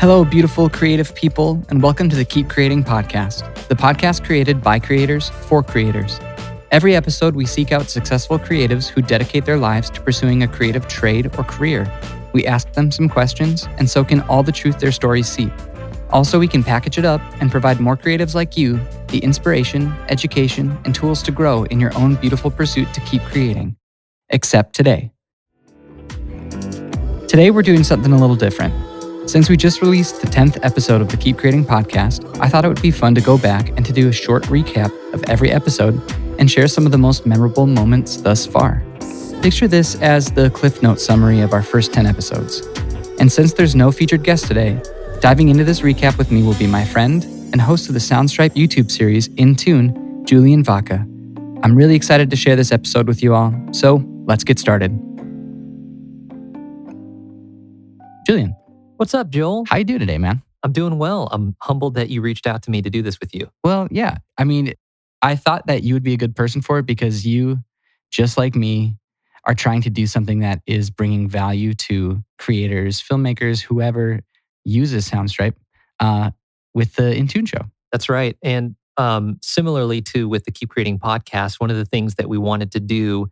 Hello, beautiful creative people, and welcome to the Keep Creating podcast, the podcast created by creators for creators. Every episode, we seek out successful creatives who dedicate their lives to pursuing a creative trade or career. We ask them some questions and soak in all the truth their stories seep. Also, we can package it up and provide more creatives like you the inspiration, education, and tools to grow in your own beautiful pursuit to keep creating. Except today. Today, we're doing something a little different. Since we just released the 10th episode of the Keep Creating podcast, I thought it would be fun to go back and to do a short recap of every episode and share some of the most memorable moments thus far. Picture this as the Cliff Note summary of our first 10 episodes. And since there's no featured guest today, diving into this recap with me will be my friend and host of the Soundstripe YouTube series, In Tune, Julian Vaca. I'm really excited to share this episode with you all, so let's get started. Julian. What's up, Joel? How you doing today, man? I'm doing well. I'm humbled that you reached out to me to do this with you. Well, yeah. I mean, I thought that you would be a good person for it because you, just like me, are trying to do something that is bringing value to creators, filmmakers, whoever uses Soundstripe with the In Tune show. That's right. And similarly to with the Keep Creating podcast, one of the things that we wanted to do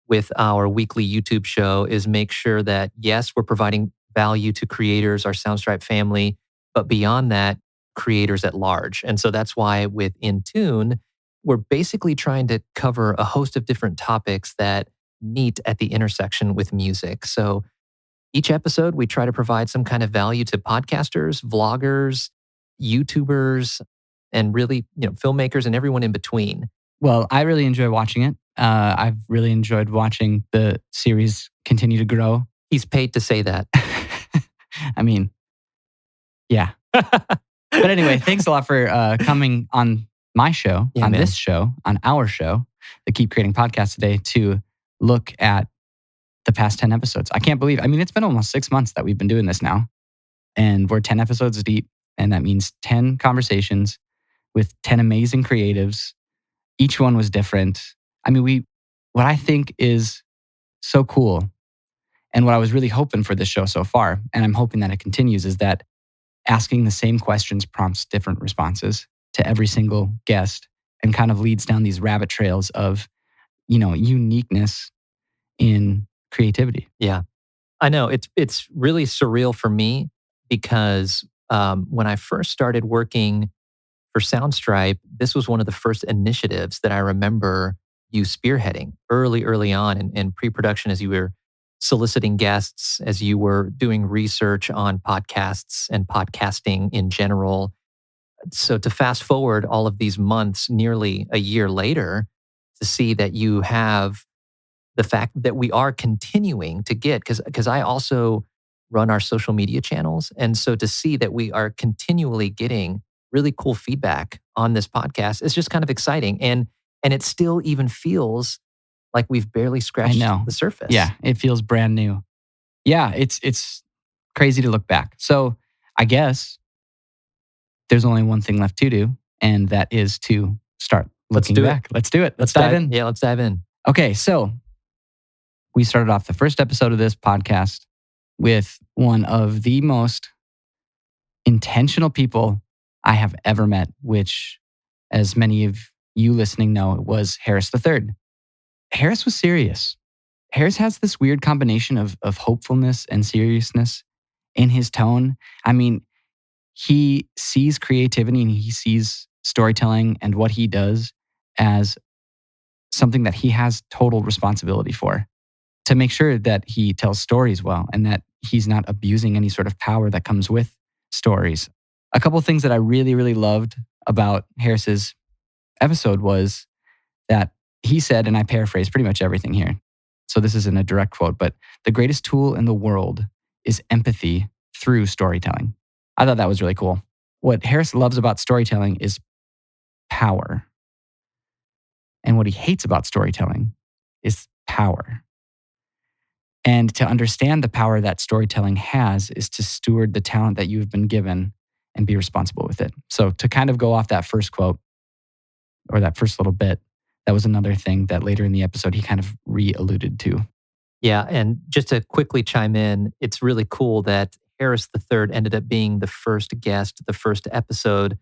with our weekly YouTube show is make sure that, yes, we're providing value to creators, our Soundstripe family, but beyond that, creators at large. And so that's why with In Tune, we're basically trying to cover a host of different topics that meet at the intersection with music. So each episode, we try to provide some kind of value to podcasters, vloggers, YouTubers, and really, filmmakers and everyone in between. Well, I really enjoy watching it. I've really enjoyed watching the series continue to grow. He's paid to say that. I mean, yeah. But anyway, thanks a lot for coming on my show, this show, on our show, the Keep Creating podcast today, to look at the past 10 episodes. I can't believe, it's been almost 6 months that we've been doing this now. And we're 10 episodes deep. And that means 10 conversations with 10 amazing creatives. Each one was different. What I think is so cool, and what I was really hoping for this show so far, and I'm hoping that it continues, is that asking the same questions prompts different responses to every single guest and kind of leads down these rabbit trails of, uniqueness in creativity. Yeah, I know. It's really surreal for me because when I first started working for Soundstripe, this was one of the first initiatives that I remember you spearheading early on in pre-production as you were soliciting guests, as you were doing research on podcasts and podcasting in general. So to fast forward all of these months, nearly a year later, to see that you have the fact that we are continuing to get, because I also run our social media channels. And so to see that we are continually getting really cool feedback on this podcast is just kind of exciting. And it still even feels like we've barely scratched the surface. Yeah, it feels brand new. Yeah, it's crazy to look back. So I guess there's only one thing left to do, and that is to start looking back. Let's do it. Let's dive in. Yeah, let's dive in. Okay, so we started off the first episode of this podcast with one of the most intentional people I have ever met, which, as many of you listening know, it was Harris III. Harris was serious. Harris has this weird combination of hopefulness and seriousness in his tone. He sees creativity and he sees storytelling and what he does as something that he has total responsibility for, to make sure that he tells stories well and that he's not abusing any sort of power that comes with stories. A couple of things that I really, really loved about Harris's episode was that he said, and I paraphrase pretty much everything here, so this isn't a direct quote, but the greatest tool in the world is empathy through storytelling. I thought that was really cool. What Harris loves about storytelling is power. And what he hates about storytelling is power. And to understand the power that storytelling has is to steward the talent that you've been given and be responsible with it. So to kind of go off that first quote, or that first little bit, that was another thing that later in the episode he kind of re-alluded to. Yeah, and just to quickly chime in, it's really cool that Harris III ended up being the first guest, the first episode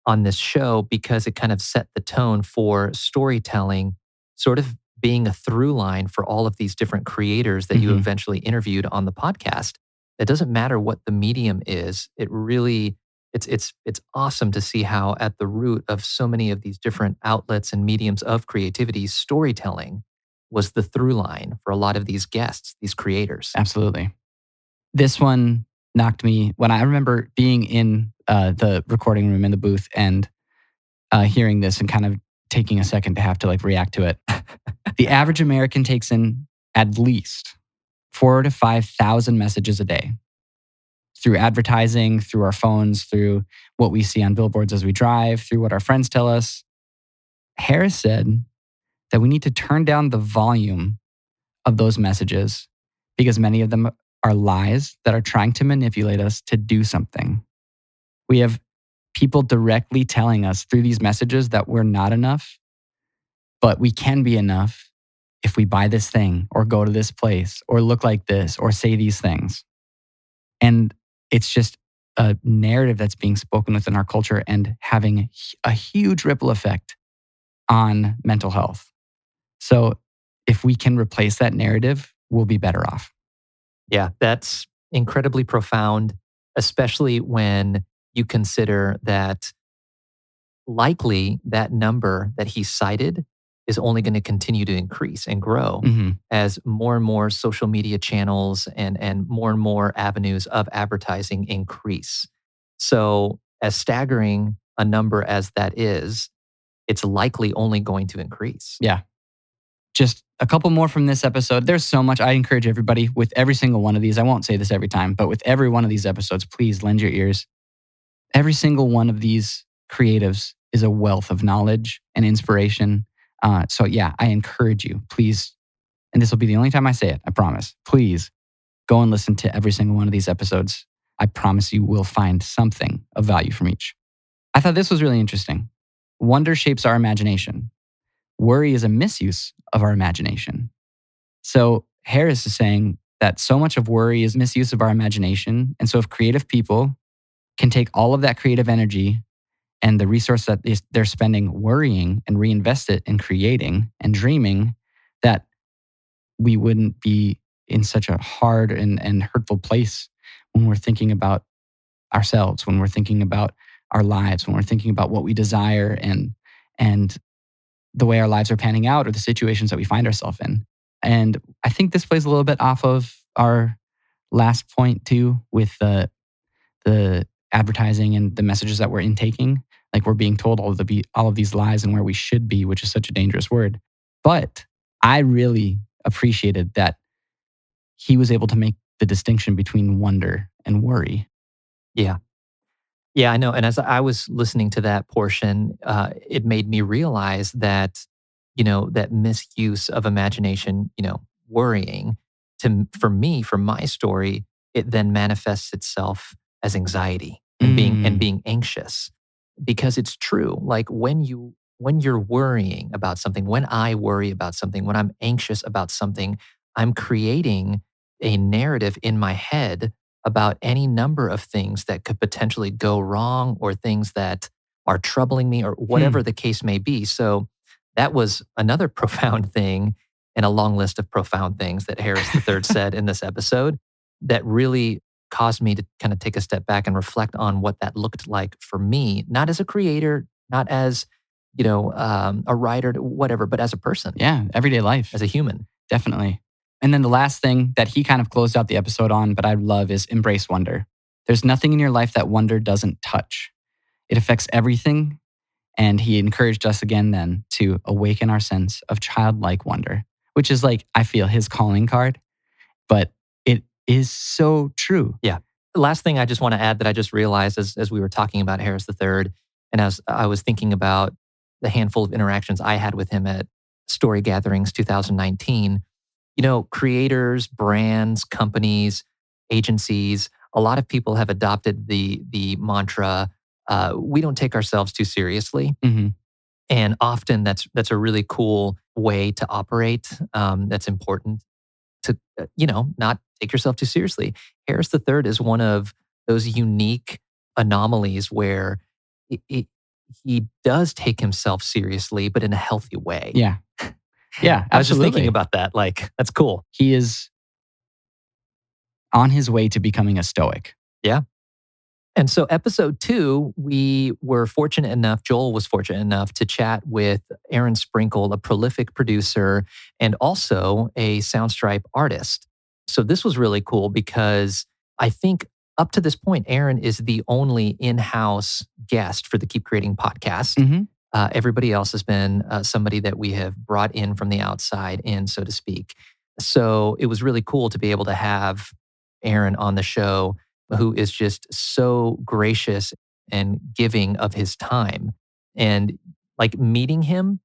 on this show because it kind of set the tone for storytelling, sort of being a through line for all of these different creators that you Mhm. eventually interviewed on the podcast. It doesn't matter what the medium is. It really it's awesome to see how at the root of so many of these different outlets and mediums of creativity, storytelling was the through line for a lot of these guests, these creators. Absolutely. This one knocked me when I remember being in the recording room in the booth and hearing this and kind of taking a second to have to like react to it. The average American takes in at least 4 to 5,000 messages a day through advertising, through our phones, through what we see on billboards as we drive, through what our friends tell us. Harris said that we need to turn down the volume of those messages because many of them are lies that are trying to manipulate us to do something. We have people directly telling us through these messages that we're not enough, but we can be enough if we buy this thing or go to this place or look like this or say these things. And it's just a narrative that's being spoken within our culture and having a huge ripple effect on mental health. So if we can replace that narrative, we'll be better off. Yeah, that's incredibly profound, especially when you consider that likely that number that he cited is only going to continue to increase and grow Mhm. as more and more social media channels and more avenues of advertising increase. So, as staggering a number as that is, it's likely only going to increase. Yeah. Just a couple more from this episode. There's so much. I encourage everybody with every single one of these. I won't say this every time, but with every one of these episodes, please lend your ears. Every single one of these creatives is a wealth of knowledge and inspiration. So, yeah, I encourage you, please, and this will be the only time I say it, I promise. Please go and listen to every single one of these episodes. I promise you will find something of value from each. I thought this was really interesting. Wonder shapes our imagination. Worry is a misuse of our imagination. So Harris is saying that so much of worry is misuse of our imagination. And so if creative people can take all of that creative energy and the resource that they're spending worrying and reinvest it in creating and dreaming, that we wouldn't be in such a hard and hurtful place when we're thinking about ourselves, when we're thinking about our lives, when we're thinking about what we desire and the way our lives are panning out or the situations that we find ourselves in. And I think this plays a little bit off of our last point too, with the advertising and the messages that we're intaking. Like we're being told all of these lies and where we should be, which is such a dangerous word. But I really appreciated that he was able to make the distinction between wonder and worry. Yeah. Yeah, I know. And as I was listening to that portion, it made me realize that, that misuse of imagination, worrying for me, for my story, it then manifests itself as anxiety and Mm, being anxious because it's true. Like when you're worrying about something, when I worry about something, when I'm anxious about something, I'm creating a narrative in my head about any number of things that could potentially go wrong or things that are troubling me or hmm. whatever the case may be. So that was another profound thing in a long list of profound things that Harris III said in this episode that really caused me to kind of take a step back and reflect on what that looked like for me, not as a creator, not as, a writer, whatever, but as a person, Yeah, everyday life. as a human. Definitely. And then the last thing that he kind of closed out the episode on, but I love is embrace wonder. There's nothing in your life that wonder doesn't touch. It affects everything. And he encouraged us again then to awaken our sense of childlike wonder, which is like, I feel his calling card, but it is so true. Yeah. The last thing I just want to add that I just realized as we were talking about Harris III, and as I was thinking about the handful of interactions I had with him at Story Gatherings 2019, creators, brands, companies, agencies, a lot of people have adopted the mantra, we don't take ourselves too seriously. Hmm. And often that's a really cool way to operate. That's important to not take yourself too seriously. Harris III is one of those unique anomalies where he does take himself seriously, but in a healthy way. Yeah. Yeah, I was just thinking absolutely. about that. Like, that's cool. He is on his way to becoming a stoic. Yeah. And so, episode 2, we were fortunate enough, Joel was fortunate enough to chat with Aaron Sprinkle, a prolific producer and also a Soundstripe artist. So, this was really cool because I think up to this point, Aaron is the only in house guest for the Keep Creating podcast. Mm-hmm. Everybody else has been somebody that we have brought in from the outside in, so to speak. So, it was really cool to be able to have Aaron on the show, who is just so gracious and giving of his time. And like meeting him,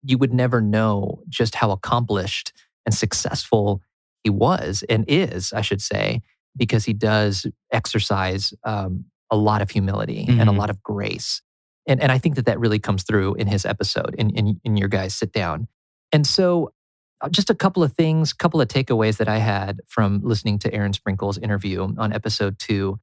you would never know just how accomplished and successful he was and is, I should say, because he does exercise a lot of humility and a lot of grace. And I think that that really comes through in his episode, in your guys' sit down. And so, just a couple of things, couple of takeaways that I had from listening to Aaron Sprinkle's interview on episode 2.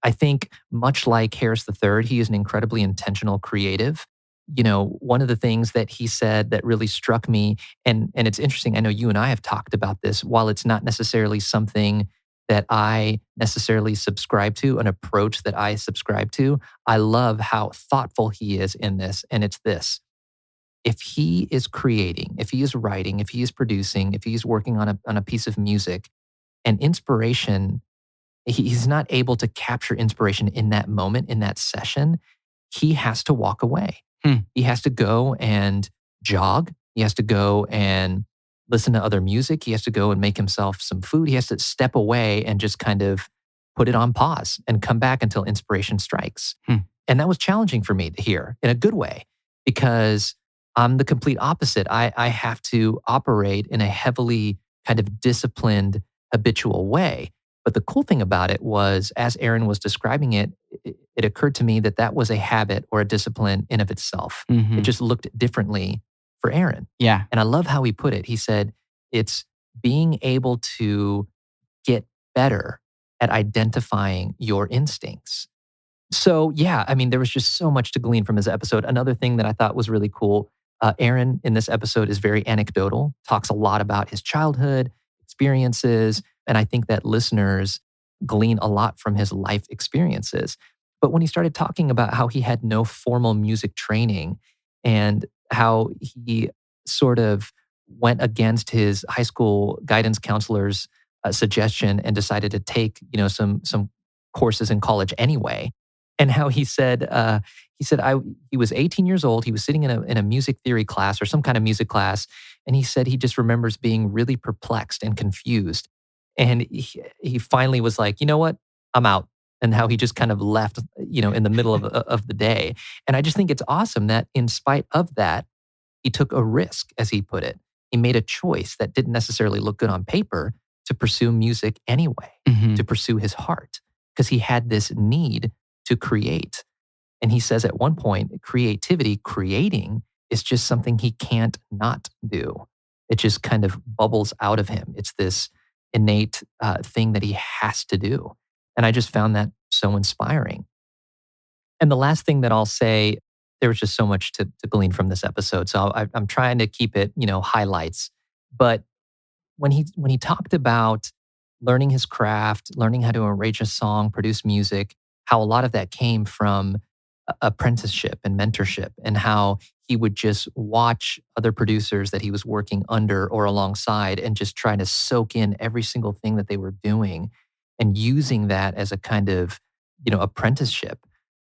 I think much like Harris III, he is an incredibly intentional creative. One of the things that he said that really struck me, and it's interesting, I know you and I have talked about this, while it's not necessarily something that I necessarily subscribe to, an approach that I subscribe to, I love how thoughtful he is in this. And it's this: if he is creating, if he is writing, if he is producing, if he's working on a piece of music, and inspiration, he's not able to capture inspiration in that moment, in that session, he has to walk away. He has to go and jog. He has to go and listen to other music. He has to go and make himself some food. He has to step away and just kind of put it on pause and come back until inspiration strikes. And that was challenging for me to hear in a good way, because I'm the complete opposite. I have to operate in a heavily kind of disciplined, habitual way. But the cool thing about it was, as Aaron was describing it, it occurred to me that that was a habit or a discipline in of itself. It just looked differently for Aaron. Yeah. And I love how he put it. He said, it's being able to get better at identifying your instincts. So, yeah, I mean, there was just so much to glean from his episode. Another thing that I thought was really cool, Aaron in this episode is very anecdotal, talks a lot about his childhood experiences. And I think that listeners glean a lot from his life experiences. But when he started talking about how he had no formal music training and how he sort of went against his high school guidance counselor's suggestion and decided to take, some courses in college anyway, and how he said, he was 18 years old. He was sitting in a music theory class or some kind of music class, and he said he just remembers being really perplexed and confused. And he finally was like, you know what, I'm out. And how he just kind of left, in the middle of the day. And I just think it's awesome that in spite of that, he took a risk, as he put it. He made a choice that didn't necessarily look good on paper to pursue music anyway, to pursue his heart, because he had this need to create. And he says at one point, creating is just something he can't not do. It just kind of bubbles out of him. It's this innate thing that he has to do. And I just found that so inspiring. And the last thing that I'll say, there was just so much to glean from this episode. So I'm trying to keep it, highlights. But when he talked about learning his craft, learning how to arrange a song, produce music, how a lot of that came from apprenticeship and mentorship, and how he would just watch other producers that he was working under or alongside and just try to soak in every single thing that they were doing and using that as a kind of, apprenticeship.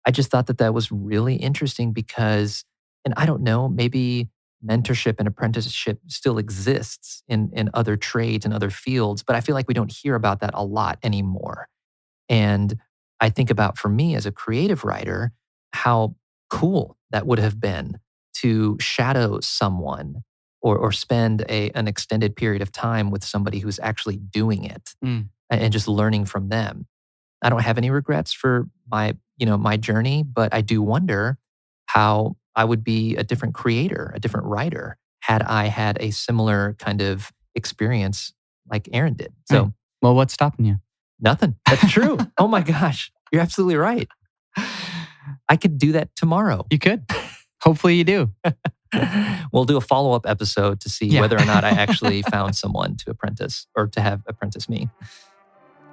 I just thought that that was really interesting because, and I don't know, maybe mentorship and apprenticeship still exists in other trades and other fields, but I feel like we don't hear about that a lot anymore. And I think about, for me as a creative writer, how cool that would have been to shadow someone or spend an extended period of time with somebody who's actually doing it and just learning from them. I don't have any regrets for my journey, but I do wonder how I would be a different creator, a different writer, had I had a similar kind of experience like Aaron did. So Well, what's stopping you? Nothing. That's true. Oh my gosh. You're absolutely right. I could do that tomorrow. You could. Hopefully you do. We'll do a follow-up episode to see Yeah. whether or not I actually found someone to apprentice or to have apprentice me.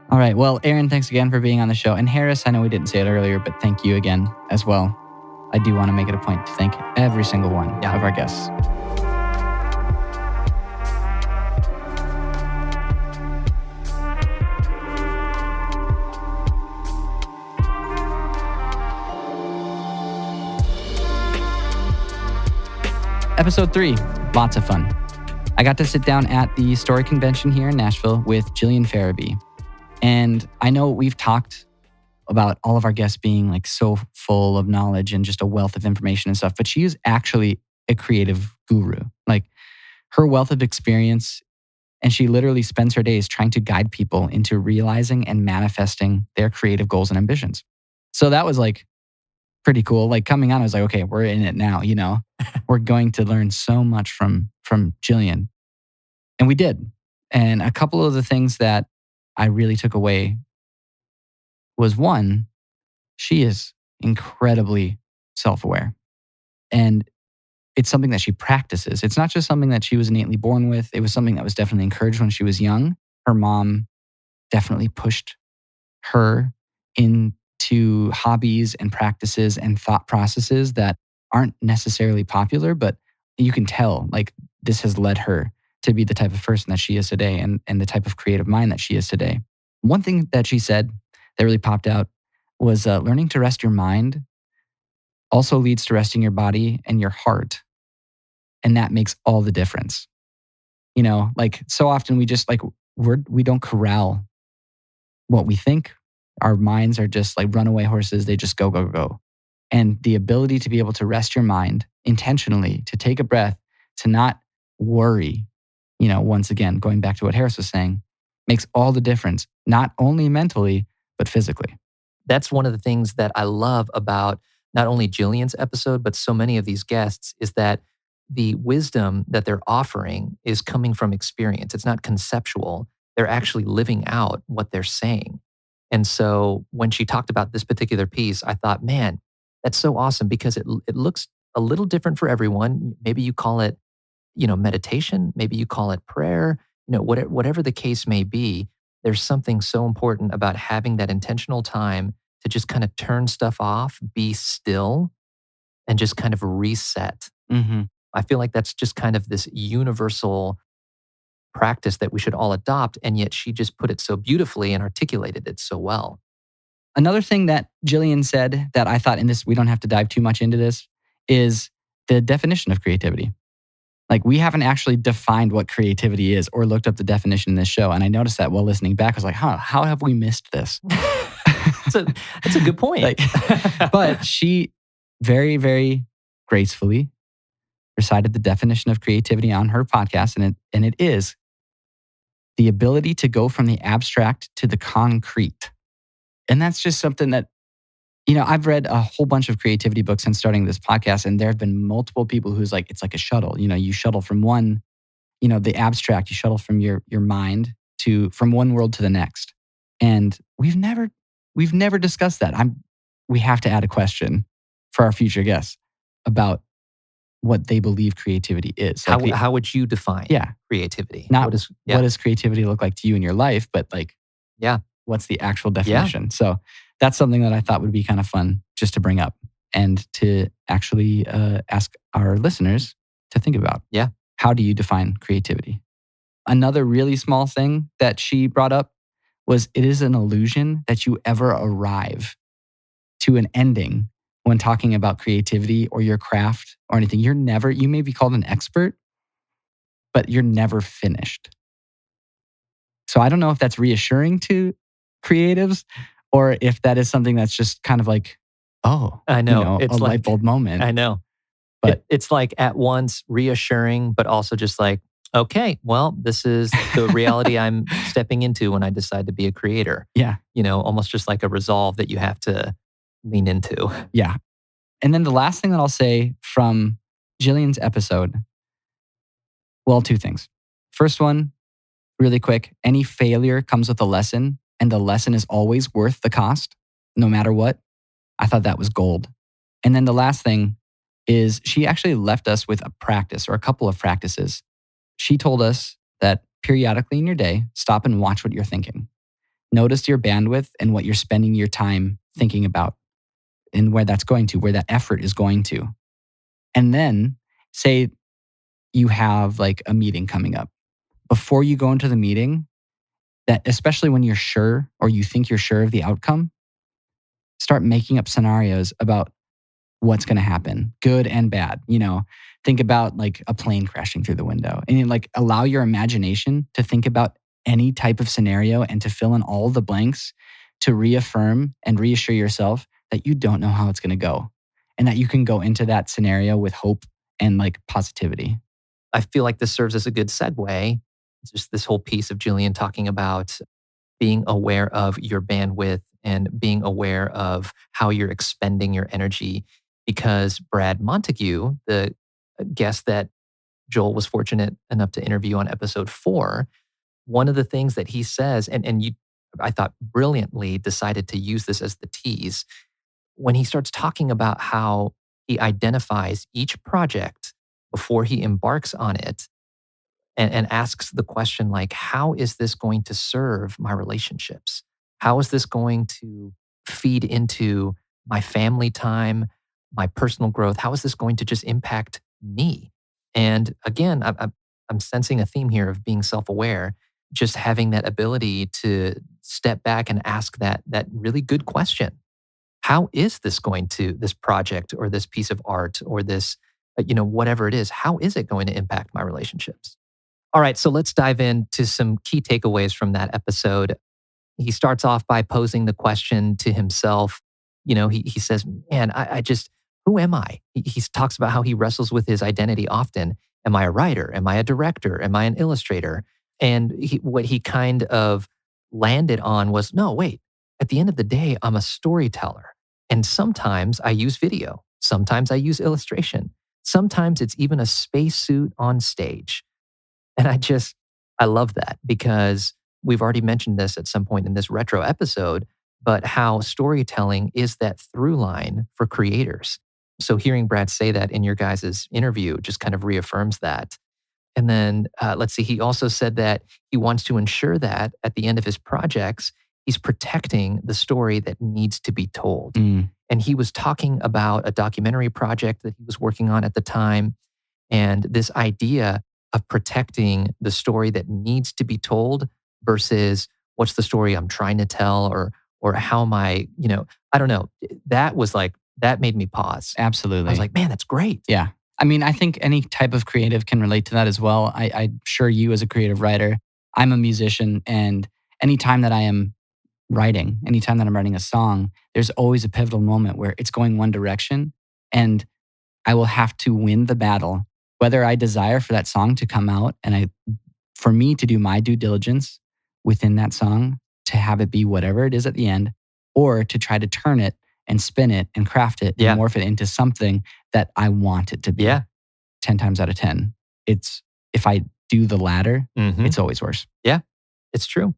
All right. Well, Aaron, thanks again for being on the show. And Harris, I know we didn't say it earlier, but thank you again as well. I do want to make it a point to thank every single one of our guests. Episode 3, lots of fun. I got to sit down at the Story Convention here in Nashville with Jillian Farabee. And I know we've talked about all of our guests being like so full of knowledge and just a wealth of information and stuff, but she is actually a creative guru. Like her wealth of experience, and she literally spends her days trying to guide people into realizing and manifesting their creative goals and ambitions. So that was like pretty cool. Like coming on, I was like, okay, we're in it now, you know. We're going to learn so much from Jillian. And we did. And a couple of the things that I really took away was one, she is incredibly self-aware. And it's something that she practices. It's not just something that she was innately born with. It was something that was definitely encouraged when she was young. Her mom definitely pushed her into hobbies and practices and thought processes that aren't necessarily popular, but you can tell like this has led her to be the type of person that she is today and the type of creative mind that she is today. One thing that she said that really popped out was learning to rest your mind also leads to resting your body and your heart. And that makes all the difference. You know, like so often we just like, we don't corral what we think. Our minds are just like runaway horses. They just go, go, go. And the ability to be able to rest your mind intentionally, to take a breath, to not worry, you know, once again, going back to what Harris was saying, makes all the difference, not only mentally, but physically. That's one of the things that I love about not only Jillian's episode, but so many of these guests is that the wisdom that they're offering is coming from experience. It's not conceptual. They're actually living out what they're saying. And so when she talked about this particular piece, I thought, man, that's so awesome because it looks a little different for everyone. Maybe you call it, you know, meditation. Maybe you call it prayer. You know, whatever the case may be, there's something so important about having that intentional time to just kind of turn stuff off, be still, and just kind of reset. Mm-hmm. I feel like that's just kind of this universal practice that we should all adopt. And yet she just put it so beautifully and articulated it so well. Another thing that Jillian said that I thought, and this, we don't have to dive too much into this, is the definition of creativity. Like we haven't actually defined what creativity is or looked up the definition in this show. And I noticed that while listening back, I was like, how have we missed this? That's a good point. But she very, very gracefully recited the definition of creativity on her podcast. And it is the ability to go from the abstract to the concrete. And that's just something that, you know, I've read a whole bunch of creativity books since starting this podcast. And there have been multiple people who's like, it's like a shuttle. You know, you shuttle from one, you know, the abstract, you shuttle from your mind from one world to the next. And we've never discussed that. We have to add a question for our future guests about what they believe creativity is. Like how would you define creativity? Not what does creativity look like to you in your life, but like, what's the actual definition? Yeah. So that's something that I thought would be kind of fun just to bring up and to actually ask our listeners to think about. Yeah. How do you define creativity? Another really small thing that she brought up was it is an illusion that you ever arrive to an ending when talking about creativity or your craft or anything. You may be called an expert, but you're never finished. So I don't know if that's reassuring to creatives or if that is something that's just kind of like, oh, I know. It's a light bulb moment. I know. But it's like at once reassuring, but also just like, okay, well, this is the reality I'm stepping into when I decide to be a creator. Yeah. You know, almost just like a resolve that you have to lean into. Yeah. And then the last thing that I'll say from Jillian's episode, well, two things. First one, really quick, any failure comes with a lesson, and the lesson is always worth the cost, no matter what. I thought that was gold. And then the last thing is she actually left us with a practice or a couple of practices. She told us that periodically in your day, stop and watch what you're thinking. Notice your bandwidth and what you're spending your time thinking about and where that's going to, where that effort is going to. And then say you have like a meeting coming up. Before you go into the meeting, that especially when you're sure or you think you're sure of the outcome, start making up scenarios about what's going to happen, good and bad. Think about like a plane crashing through the window and like allow your imagination to think about any type of scenario and to fill in all the blanks to reaffirm and reassure yourself that you don't know how it's going to go and that you can go into that scenario with hope and like positivity. I feel like this serves as a good segue. It's just this whole piece of Julian talking about being aware of your bandwidth and being aware of how you're expending your energy. Because Brad Montague, the guest that Joel was fortunate enough to interview on episode 4, one of the things that he says, and you, I thought brilliantly decided to use this as the tease, when he starts talking about how he identifies each project before he embarks on it and asks the question like, how is this going to serve my relationships? How is this going to feed into my family time, my personal growth? How is this going to just impact me? And again, I'm sensing a theme here of being self-aware, just having that ability to step back and ask that really good question. How is this this project or this piece of art or this, whatever it is, how is it going to impact my relationships? All right, so let's dive into some key takeaways from that episode. He starts off by posing the question to himself. He says, man, I just, who am I? He talks about how he wrestles with his identity often. Am I a writer? Am I a director? Am I an illustrator? And what he kind of landed on was, no, wait, at the end of the day, I'm a storyteller. And sometimes I use video. Sometimes I use illustration. Sometimes it's even a spacesuit on stage. And I love that because we've already mentioned this at some point in this retro episode, but how storytelling is that through line for creators. So hearing Brad say that in your guys' interview just kind of reaffirms that. And then let's see, he also said that he wants to ensure that at the end of his projects, he's protecting the story that needs to be told. And he was talking about a documentary project that he was working on at the time. And this idea of protecting the story that needs to be told versus what's the story I'm trying to tell or how am I, I don't know. That made me pause. Absolutely. I was like, man, that's great. Yeah. I mean, I think any type of creative can relate to that as well. I'm sure you as a creative writer, I'm a musician, and anytime that I am writing, anytime that I'm writing a song, there's always a pivotal moment where it's going one direction and I will have to win the battle, whether I desire for that song to come out and for me to do my due diligence within that song to have it be whatever it is at the end, or to try to turn it and spin it and craft it and morph it into something that I want it to be. 10 times out of 10. If I do the latter, it's always worse. Yeah, it's true.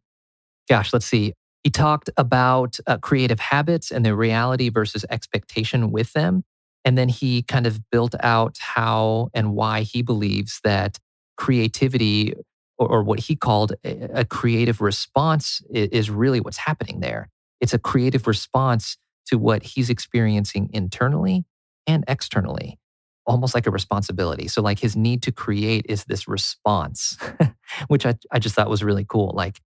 Gosh, let's see. He talked about creative habits and the reality versus expectation with them. And then he kind of built out how and why he believes that creativity or what he called a creative response is really what's happening there. It's a creative response to what he's experiencing internally and externally, almost like a responsibility. So like his need to create is this response, which I just thought was really cool. Like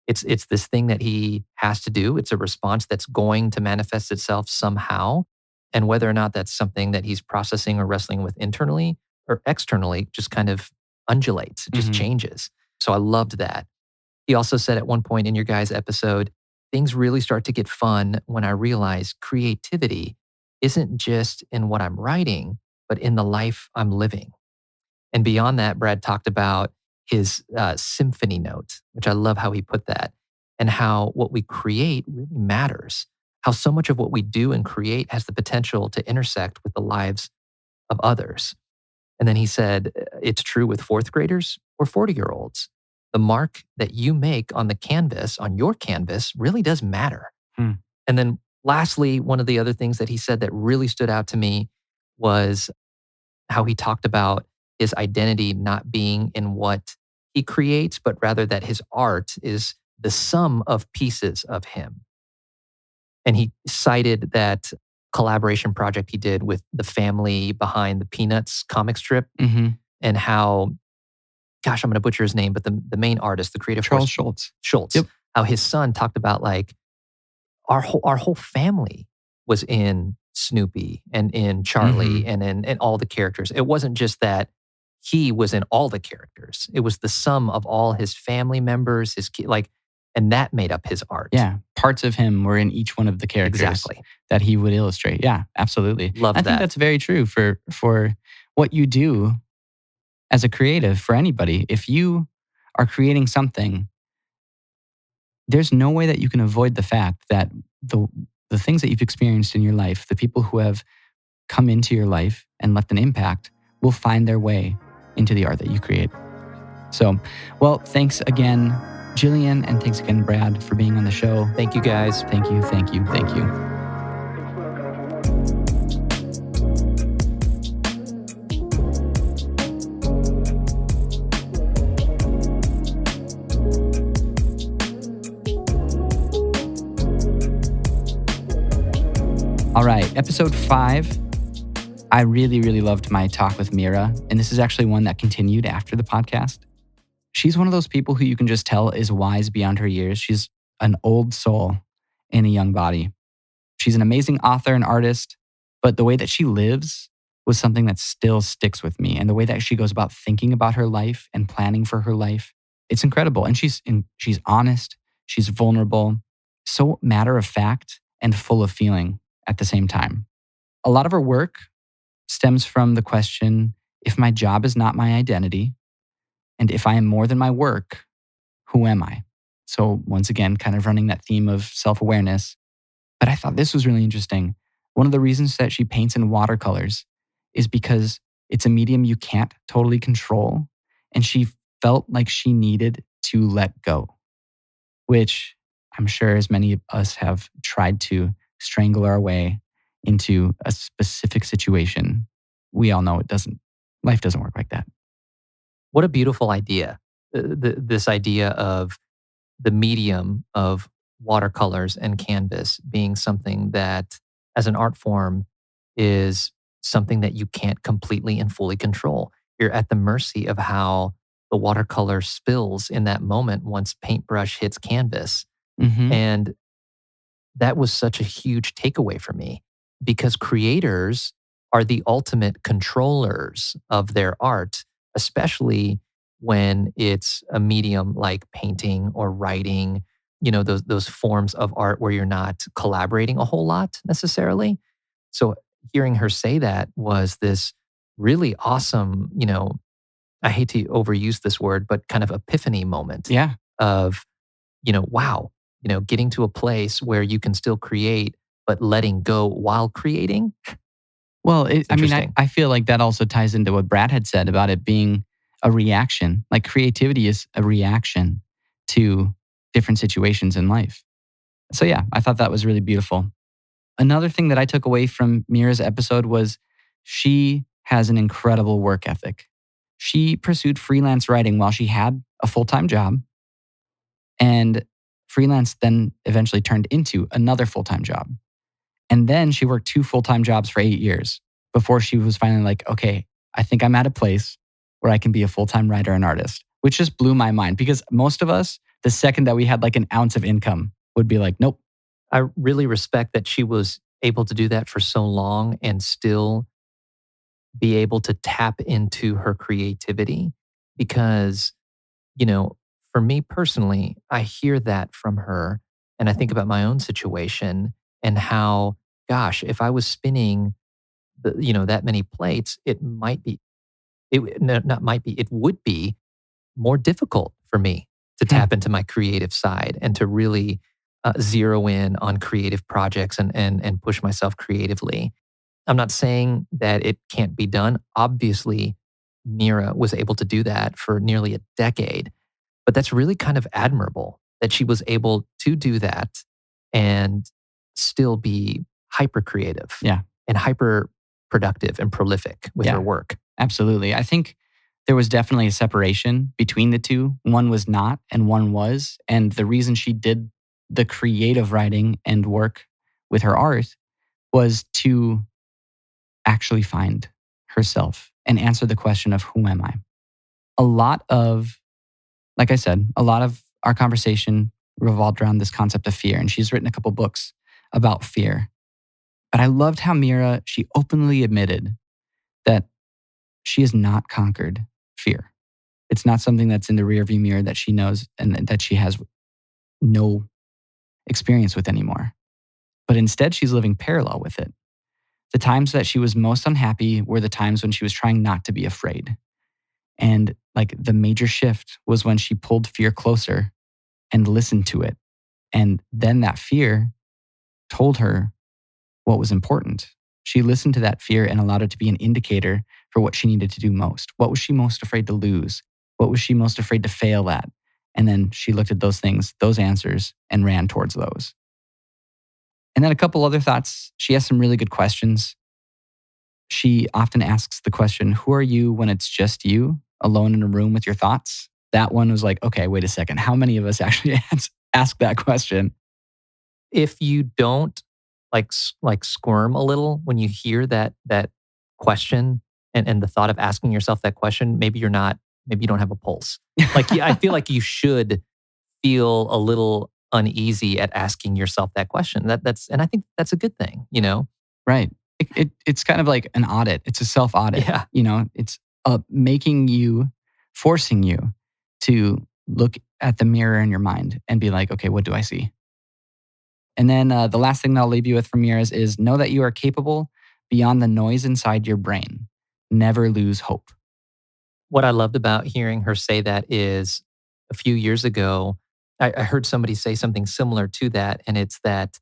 it's this thing that he has to do. It's a response that's going to manifest itself somehow. And whether or not that's something that he's processing or wrestling with internally or externally just kind of undulates, it just changes. So I loved that. He also said at one point in your guys' episode, things really start to get fun when I realize creativity isn't just in what I'm writing, but in the life I'm living. And beyond that, Brad talked about his symphony note, which I love how he put that, and how what we create really matters. How so much of what we do and create has the potential to intersect with the lives of others. And then he said, it's true with fourth graders or 40-year-olds. the mark that you make on the canvas, on your canvas, really does matter. Hmm. And then lastly, one of the other things that he said that really stood out to me was how he talked about his identity not being in what he creates, but rather that his art is the sum of pieces of him. And he cited that collaboration project he did with the family behind the Peanuts comic strip Mm-hmm. and how, gosh, I'm going to butcher his name, but the main artist, the creative Charles force, Schultz. Schultz, Yep. how his son talked about like our whole family was in Snoopy and in Charlie Mm-hmm. and all the characters. It wasn't just that he was in all the characters. It was the sum of all his family members, and that made up his art. Yeah. Parts of him were in each one of the characters Exactly. that he would illustrate. Yeah, absolutely. Love I think that. that's very true for what you do as a creative for anybody. If you are creating something, there's no way that you can avoid the fact that the things that you've experienced in your life, the people who have come into your life and left an impact will find their way into the art that you create. So, well, thanks again, Jillian, and thanks again, Brad, for being on the show. Thank you, guys. Thank you, thank you, thank you. All right, episode 5. I really, really loved my talk with Mira, and this is actually one that continued after the podcast. She's one of those people who you can just tell is wise beyond her years. She's an old soul in a young body. She's an amazing author and artist, but the way that she lives was something that still sticks with me. And the way that she goes about thinking about her life and planning for her life, it's incredible. And she's honest, she's vulnerable, so matter of fact and full of feeling at the same time. A lot of her work stems from the question, if my job is not my identity, and if I am more than my work, who am I? So once again, kind of running that theme of self-awareness. But I thought this was really interesting. One of the reasons that she paints in watercolors is because it's a medium you can't totally control. And she felt like she needed to let go, which I'm sure as many of us have tried to strangle our way into a specific situation. We all know life doesn't work like that. What a beautiful idea. This idea of the medium of watercolors and canvas being something that, as an art form, is something that you can't completely and fully control. You're at the mercy of how the watercolor spills in that moment once paintbrush hits canvas. Mm-hmm. And that was such a huge takeaway for me because creators are the ultimate controllers of their art, especially when it's a medium like painting or writing, those forms of art where you're not collaborating a whole lot necessarily. So hearing her say that was this really awesome, I hate to overuse this word, but kind of epiphany moment Yeah. of, wow, getting to a place where you can still create, but letting go while creating. Well, Interesting. I feel like that also ties into what Brad had said about it being a reaction. Like creativity is a reaction to different situations in life. So yeah, I thought that was really beautiful. Another thing that I took away from Mira's episode was she has an incredible work ethic. She pursued freelance writing while she had a full-time job, and freelance then eventually turned into another full-time job. And then she worked 2 full-time jobs for 8 years before she was finally like, okay, I think I'm at a place where I can be a full-time writer and artist, which just blew my mind because most of us, the second that we had like an ounce of income, would be like, nope. I really respect that she was able to do that for so long and still be able to tap into her creativity because, for me personally, I hear that from her and I think about my own situation and how, gosh, if I was spinning that many plates, it might be, not might be, it would be more difficult for me to tap into my creative side and to really zero in on creative projects and push myself creatively. I'm not saying that it can't be done. Obviously, Mira was able to do that for nearly a decade. But that's really kind of admirable that she was able to do that and still be hyper creative Yeah. and hyper productive and prolific with her Yeah. work. Absolutely. I think there was definitely a separation between the two. One was not, and one was. And the reason she did the creative writing and work with her art was to actually find herself and answer the question of who am I? A lot of, like I said, a lot of our conversation revolved around this concept of fear. And she's written a couple books about fear. But I loved how Mira, she openly admitted that she has not conquered fear. It's not something that's in the rearview mirror that she knows and that she has no experience with anymore. But instead, she's living parallel with it. The times that she was most unhappy were the times when she was trying not to be afraid. And like the major shift was when she pulled fear closer and listened to it. And then that fear told her what was important. She listened to that fear and allowed it to be an indicator for what she needed to do most. What was she most afraid to lose? What was she most afraid to fail at? And then she looked at those things, those answers, and ran towards those. And then a couple other thoughts. She has some really good questions. She often asks the question, who are you when it's just you alone in a room with your thoughts? That one was like, okay, wait a second. How many of us actually ask that question? If you don't like squirm a little when you hear that question and the thought of asking yourself that question, maybe you don't have a pulse. Like I feel like you should feel a little uneasy at asking yourself that question. And I think that's a good thing, you know? Right. It's kind of like an audit. It's a self audit. Yeah. You know, it's forcing you to look at the mirror in your mind and be like, okay, what do I see? And then the last thing that I'll leave you with from Mira's is know that you are capable beyond the noise inside your brain. Never lose hope. What I loved about hearing her say that is a few years ago, I heard somebody say something similar to that. And it's that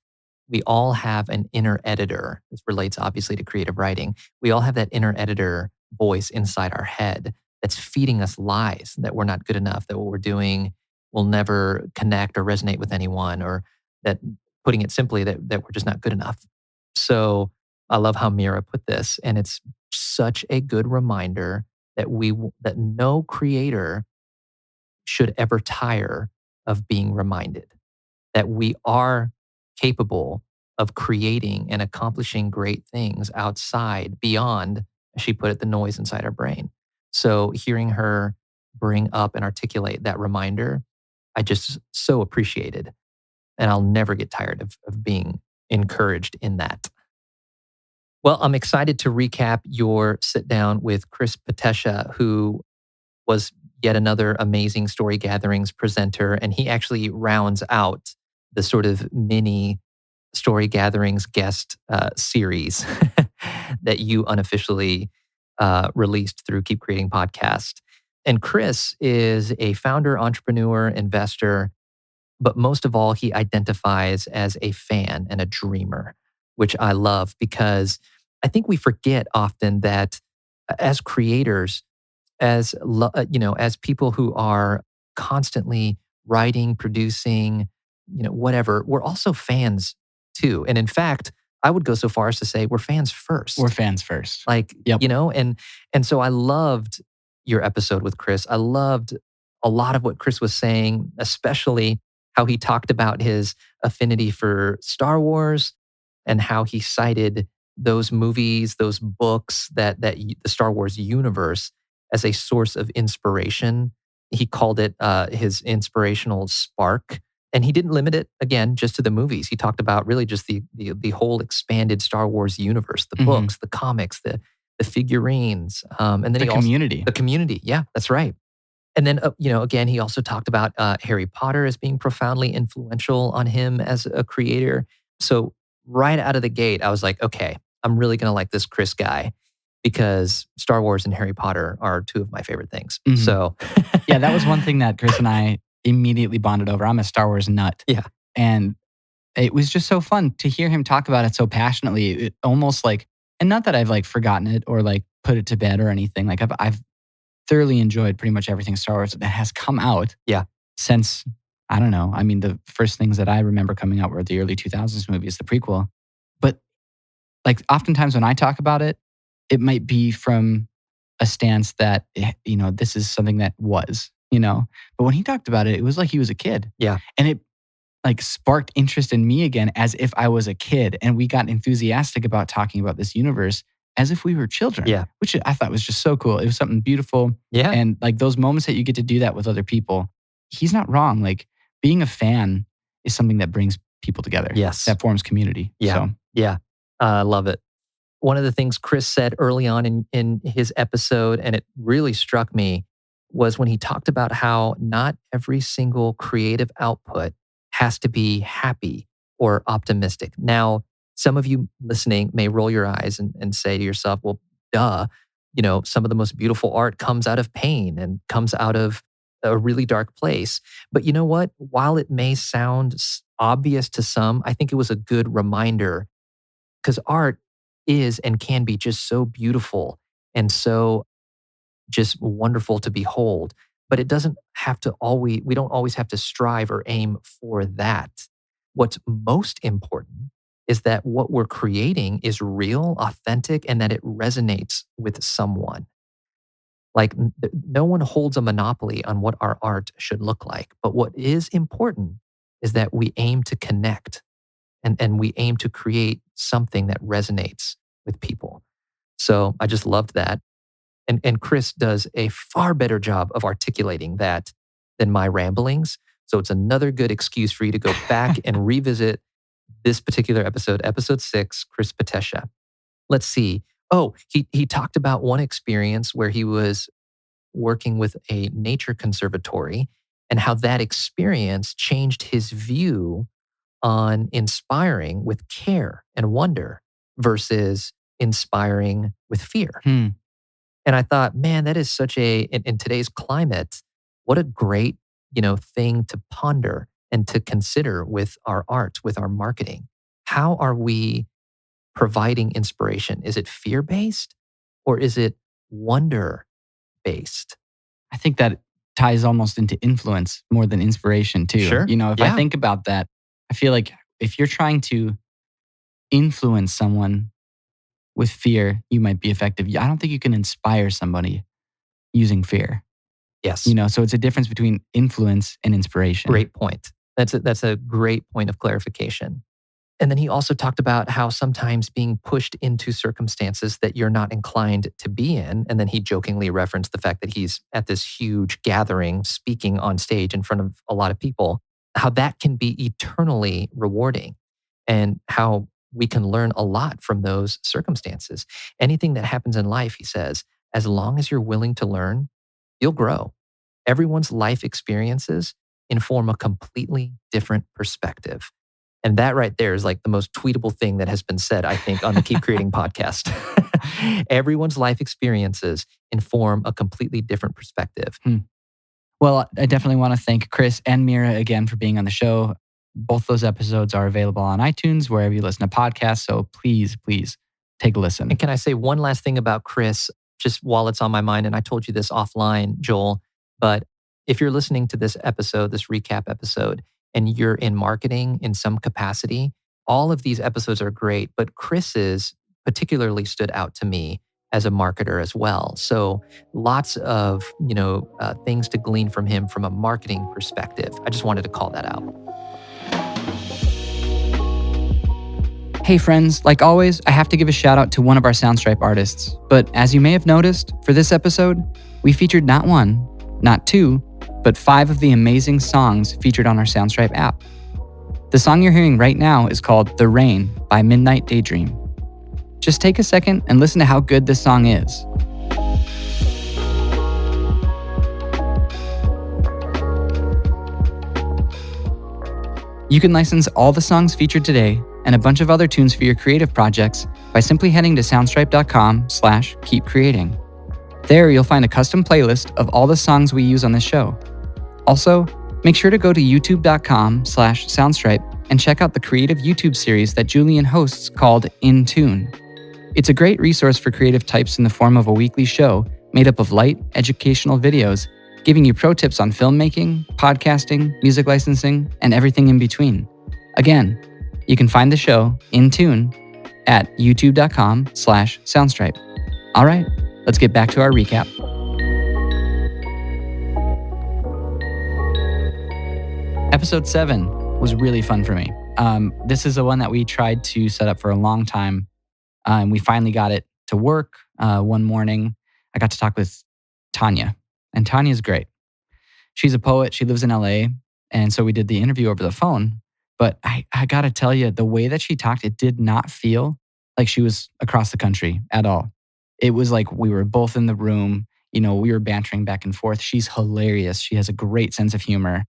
we all have an inner editor. This relates obviously to creative writing. We all have that inner editor voice inside our head that's feeding us lies that we're not good enough, that what we're doing will never connect or resonate with anyone, or that, putting it simply, that we're just not good enough. So I love how Mira put this. And it's such a good reminder that no creator should ever tire of being reminded that we are capable of creating and accomplishing great things outside, beyond, as she put it, the noise inside our brain. So hearing her bring up and articulate that reminder, I just so appreciated. And I'll never get tired of being encouraged in that. Well, I'm excited to recap your sit down with Chris Patesha, who was yet another amazing Story Gatherings presenter. And he actually rounds out the sort of mini Story Gatherings guest series that you unofficially released through Keep Creating Podcast. And Chris is a founder, entrepreneur, investor, but most of all, he identifies as a fan and a dreamer, which I love because I think we forget often that as creators, as people who are constantly writing, producing, whatever, we're also fans too. And in fact, I would go so far as to say we're fans first. We're fans first. Like, Yep. And so I loved your episode with Chris. I loved a lot of what Chris was saying, especially how he talked about his affinity for Star Wars and how he cited those movies, those books, the Star Wars universe as a source of inspiration. He called it his inspirational spark. And he didn't limit it, again, just to the movies. He talked about really just the whole expanded Star Wars universe, the books, the comics, the figurines. And then the community. The community. Yeah, that's right. And then, again, he also talked about Harry Potter as being profoundly influential on him as a creator. So right out of the gate, I was like, okay, I'm really going to like this Chris guy because Star Wars and Harry Potter are two of my favorite things. So yeah, that was one thing that Chris and I immediately bonded over. I'm a Star Wars nut. Yeah. And it was just so fun to hear him talk about it so passionately. It almost like, and not that I've like forgotten it or like put it to bed or anything. Like I've thoroughly enjoyed pretty much everything Star Wars that has come out. Yeah. since, I don't know, I mean, the first things that I remember coming out were the early 2000s movies, the prequel. But like oftentimes when I talk about it, it might be from a stance that, this is something that was, But when he talked about it, it was like he was a kid. Yeah. And it like sparked interest in me again as if I was a kid. And we got enthusiastic about talking about this universe as if we were children, Yeah. which I thought was just so cool. It was something beautiful. Yeah. And like those moments that you get to do that with other people, he's not wrong. Like being a fan is something that brings people together. Yes. That forms community. Yeah. So. Yeah. I love it. One of the things Chris said early on in his episode, and it really struck me, was when he talked about how not every single creative output has to be happy or optimistic. Now, some of you listening may roll your eyes and say to yourself, well, duh, some of the most beautiful art comes out of pain and comes out of a really dark place. But you know what? While it may sound obvious to some, I think it was a good reminder, because art is and can be just so beautiful and so just wonderful to behold. But it doesn't have to we don't always have to strive or aim for that. What's most important is that what we're creating is real, authentic, and that it resonates with someone. Like no one holds a monopoly on what our art should look like. But what is important is that we aim to connect and we aim to create something that resonates with people. So I just loved that. And Chris does a far better job of articulating that than my ramblings. So it's another good excuse for you to go back and revisit this particular episode, episode 6, Chris Patesha. Let's see. Oh, he talked about one experience where he was working with a nature conservatory and how that experience changed his view on inspiring with care and wonder versus inspiring with fear. And I thought, man, that is such in today's climate, what a great, thing to ponder and to consider with our art, with our marketing. How are we providing inspiration? Is it fear-based or is it wonder-based? I think that ties almost into influence more than inspiration too. Sure. If I think about that, I feel like if you're trying to influence someone with fear, you might be effective. I don't think you can inspire somebody using fear. Yes. So it's a difference between influence and inspiration. Great point. That's a great point of clarification. And then he also talked about how sometimes being pushed into circumstances that you're not inclined to be in. And then he jokingly referenced the fact that he's at this huge gathering speaking on stage in front of a lot of people, how that can be eternally rewarding and how we can learn a lot from those circumstances. Anything that happens in life, he says, as long as you're willing to learn, you'll grow. Everyone's life experiences inform a completely different perspective. And that right there is like the most tweetable thing that has been said, I think, on the Keep Creating podcast. Everyone's life experiences inform a completely different perspective. Well, I definitely want to thank Chris and Mira again for being on the show. Both those episodes are available on iTunes, wherever you listen to podcasts. So please take a listen. And can I say one last thing about Chris, just while it's on my mind? And I told you this offline, Joel, but if you're listening to this episode, this recap episode, and you're in marketing in some capacity, all of these episodes are great, but Chris's particularly stood out to me as a marketer as well. So lots of, things to glean from him from a marketing perspective. I just wanted to call that out. Hey friends, like always, I have to give a shout out to one of our Soundstripe artists. But as you may have noticed, for this episode, we featured not one, not two, but 5 of the amazing songs featured on our Soundstripe app. The song you're hearing right now is called The Rain by Midnight Daydream. Just take a second and listen to how good this song is. You can license all the songs featured today and a bunch of other tunes for your creative projects by simply heading to soundstripe.com/keepcreating. There you'll find a custom playlist of all the songs we use on this show. Also, make sure to go to youtube.com/soundstripe and check out the creative YouTube series that Julian hosts called In Tune. It's a great resource for creative types in the form of a weekly show made up of light, educational videos giving you pro tips on filmmaking, podcasting, music licensing, and everything in between. Again, you can find the show in tune at youtube.com/Soundstripe. All right, let's get back to our recap. Episode 7 was really fun for me. This is the one that we tried to set up for a long time. And we finally got it to work. One morning, I got to talk with Tanya. And Tanya's great. She's a poet. She lives in LA. And so we did the interview over the phone. But I got to tell you, the way that she talked, it did not feel like she was across the country at all. It was like we were both in the room. We were bantering back and forth. She's hilarious. She has a great sense of humor.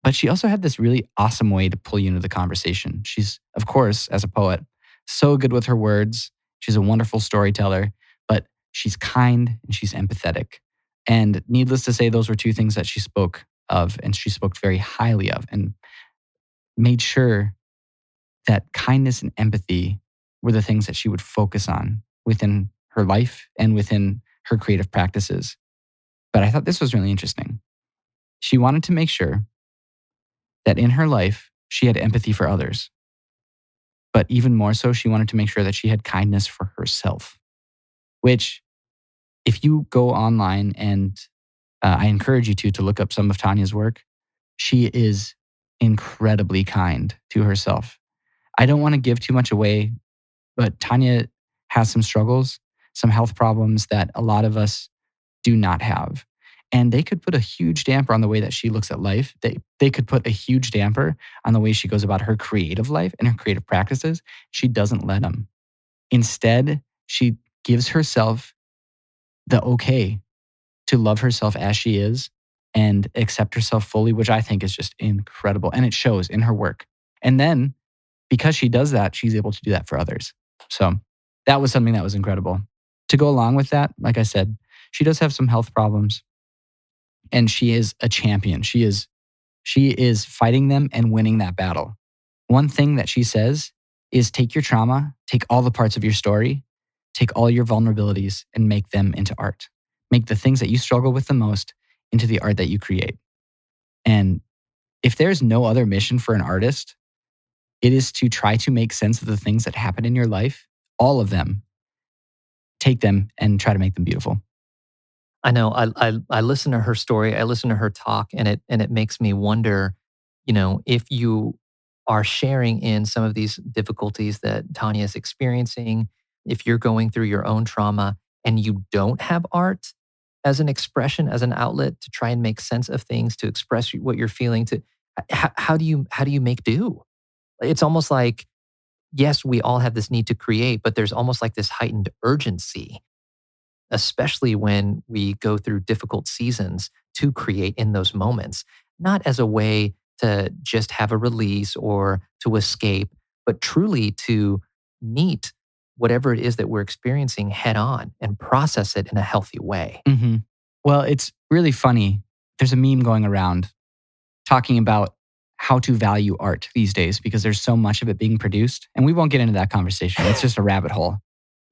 But she also had this really awesome way to pull you into the conversation. She's, of course, as a poet, so good with her words. She's a wonderful storyteller, but she's kind and she's empathetic. And needless to say, those were two things that she spoke of and she spoke very highly of and made sure that kindness and empathy were the things that she would focus on within her life and within her creative practices. But I thought this was really interesting. She wanted to make sure that in her life, she had empathy for others. But even more so, she wanted to make sure that she had kindness for herself, which if you go online and I encourage you to look up some of Tanya's work, she is incredibly kind to herself. I don't want to give too much away, but Tanya has some struggles, some health problems that a lot of us do not have. And they could put a huge damper on the way that she looks at life. They could put a huge damper on the way she goes about her creative life and her creative practices. She doesn't let them. Instead, she gives herself the okay to love herself as she is and accept herself fully, which I think is just incredible. And it shows in her work. And then because she does that, she's able to do that for others. So that was something that was incredible. To go along with that, like I said, she does have some health problems. And she is a champion. She is fighting them and winning that battle. One thing that she says is take your trauma, take all the parts of your story, take all your vulnerabilities and make them into art. Make the things that you struggle with the most into the art that you create. And if there's no other mission for an artist, it is to try to make sense of the things that happen in your life, all of them, take them and try to make them beautiful. I know. I listen to her story. I listen to her talk, and it makes me wonder, if you are sharing in some of these difficulties that Tanya is experiencing, if you're going through your own trauma and you don't have art as an expression, as an outlet to try and make sense of things, to express what you're feeling, how do you make do? It's almost like, yes, we all have this need to create, but there's almost like this heightened urgency, especially when we go through difficult seasons, to create in those moments, not as a way to just have a release or to escape, but truly to meet whatever it is that we're experiencing head on and process it in a healthy way. Mm-hmm. Well, it's really funny. There's a meme going around talking about how to value art these days because there's so much of it being produced. And we won't get into that conversation. It's just a rabbit hole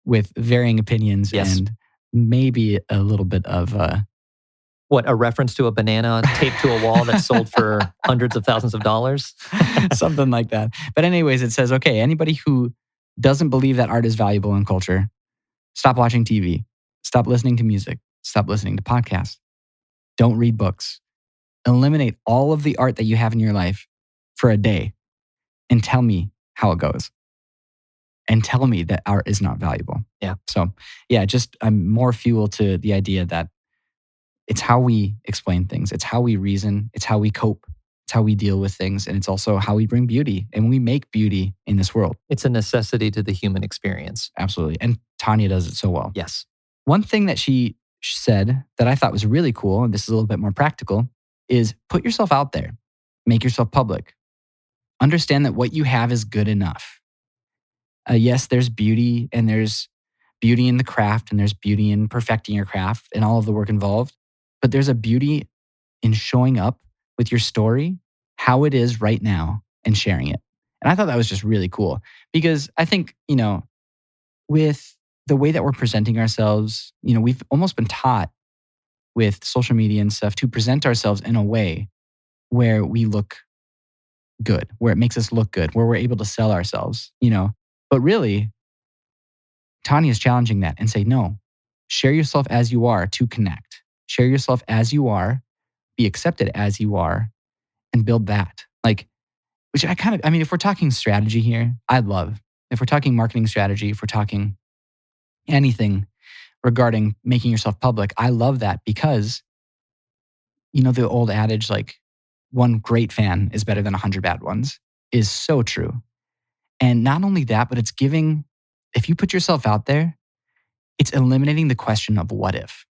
with varying opinions Yes. and maybe a little bit of What, a reference to a banana taped to a wall that sold for hundreds of thousands of dollars? something like that. But anyways, it says, okay, anybody who doesn't believe that art is valuable in culture, stop watching TV, stop listening to music, stop listening to podcasts, don't read books, eliminate all of the art that you have in your life for a day and tell me how it goes. And tell me that art is not valuable. Yeah. So, yeah, just I'm more fuel to the idea that it's how we explain things. It's how we reason. It's how we cope. It's how we deal with things. And it's also how we bring beauty and we make beauty in this world. It's a necessity to the human experience. Absolutely. And Tanya does it so well. Yes. One thing that she said that I thought was really cool, and this is a little bit more practical, is put yourself out there. Make yourself public. Understand that what you have is good enough. Yes, there's beauty and there's beauty in the craft and there's beauty in perfecting your craft and all of the work involved. But there's a beauty in showing up with your story, how it is right now, and sharing it. And I thought that was just really cool because I think, with the way that we're presenting ourselves, we've almost been taught with social media and stuff to present ourselves in a way where we look good, where it makes us look good, where we're able to sell ourselves, But really, Tanya is challenging that and say, no, share yourself as you are to connect. Share yourself as you are, be accepted as you are, and build that. Which if we're talking strategy here, I'd love. If we're talking marketing strategy, if we're talking anything regarding making yourself public, I love that because, the old adage, like, one great fan is better than 100 bad ones, is so true. And not only that, but if you put yourself out there, it's eliminating the question of what if.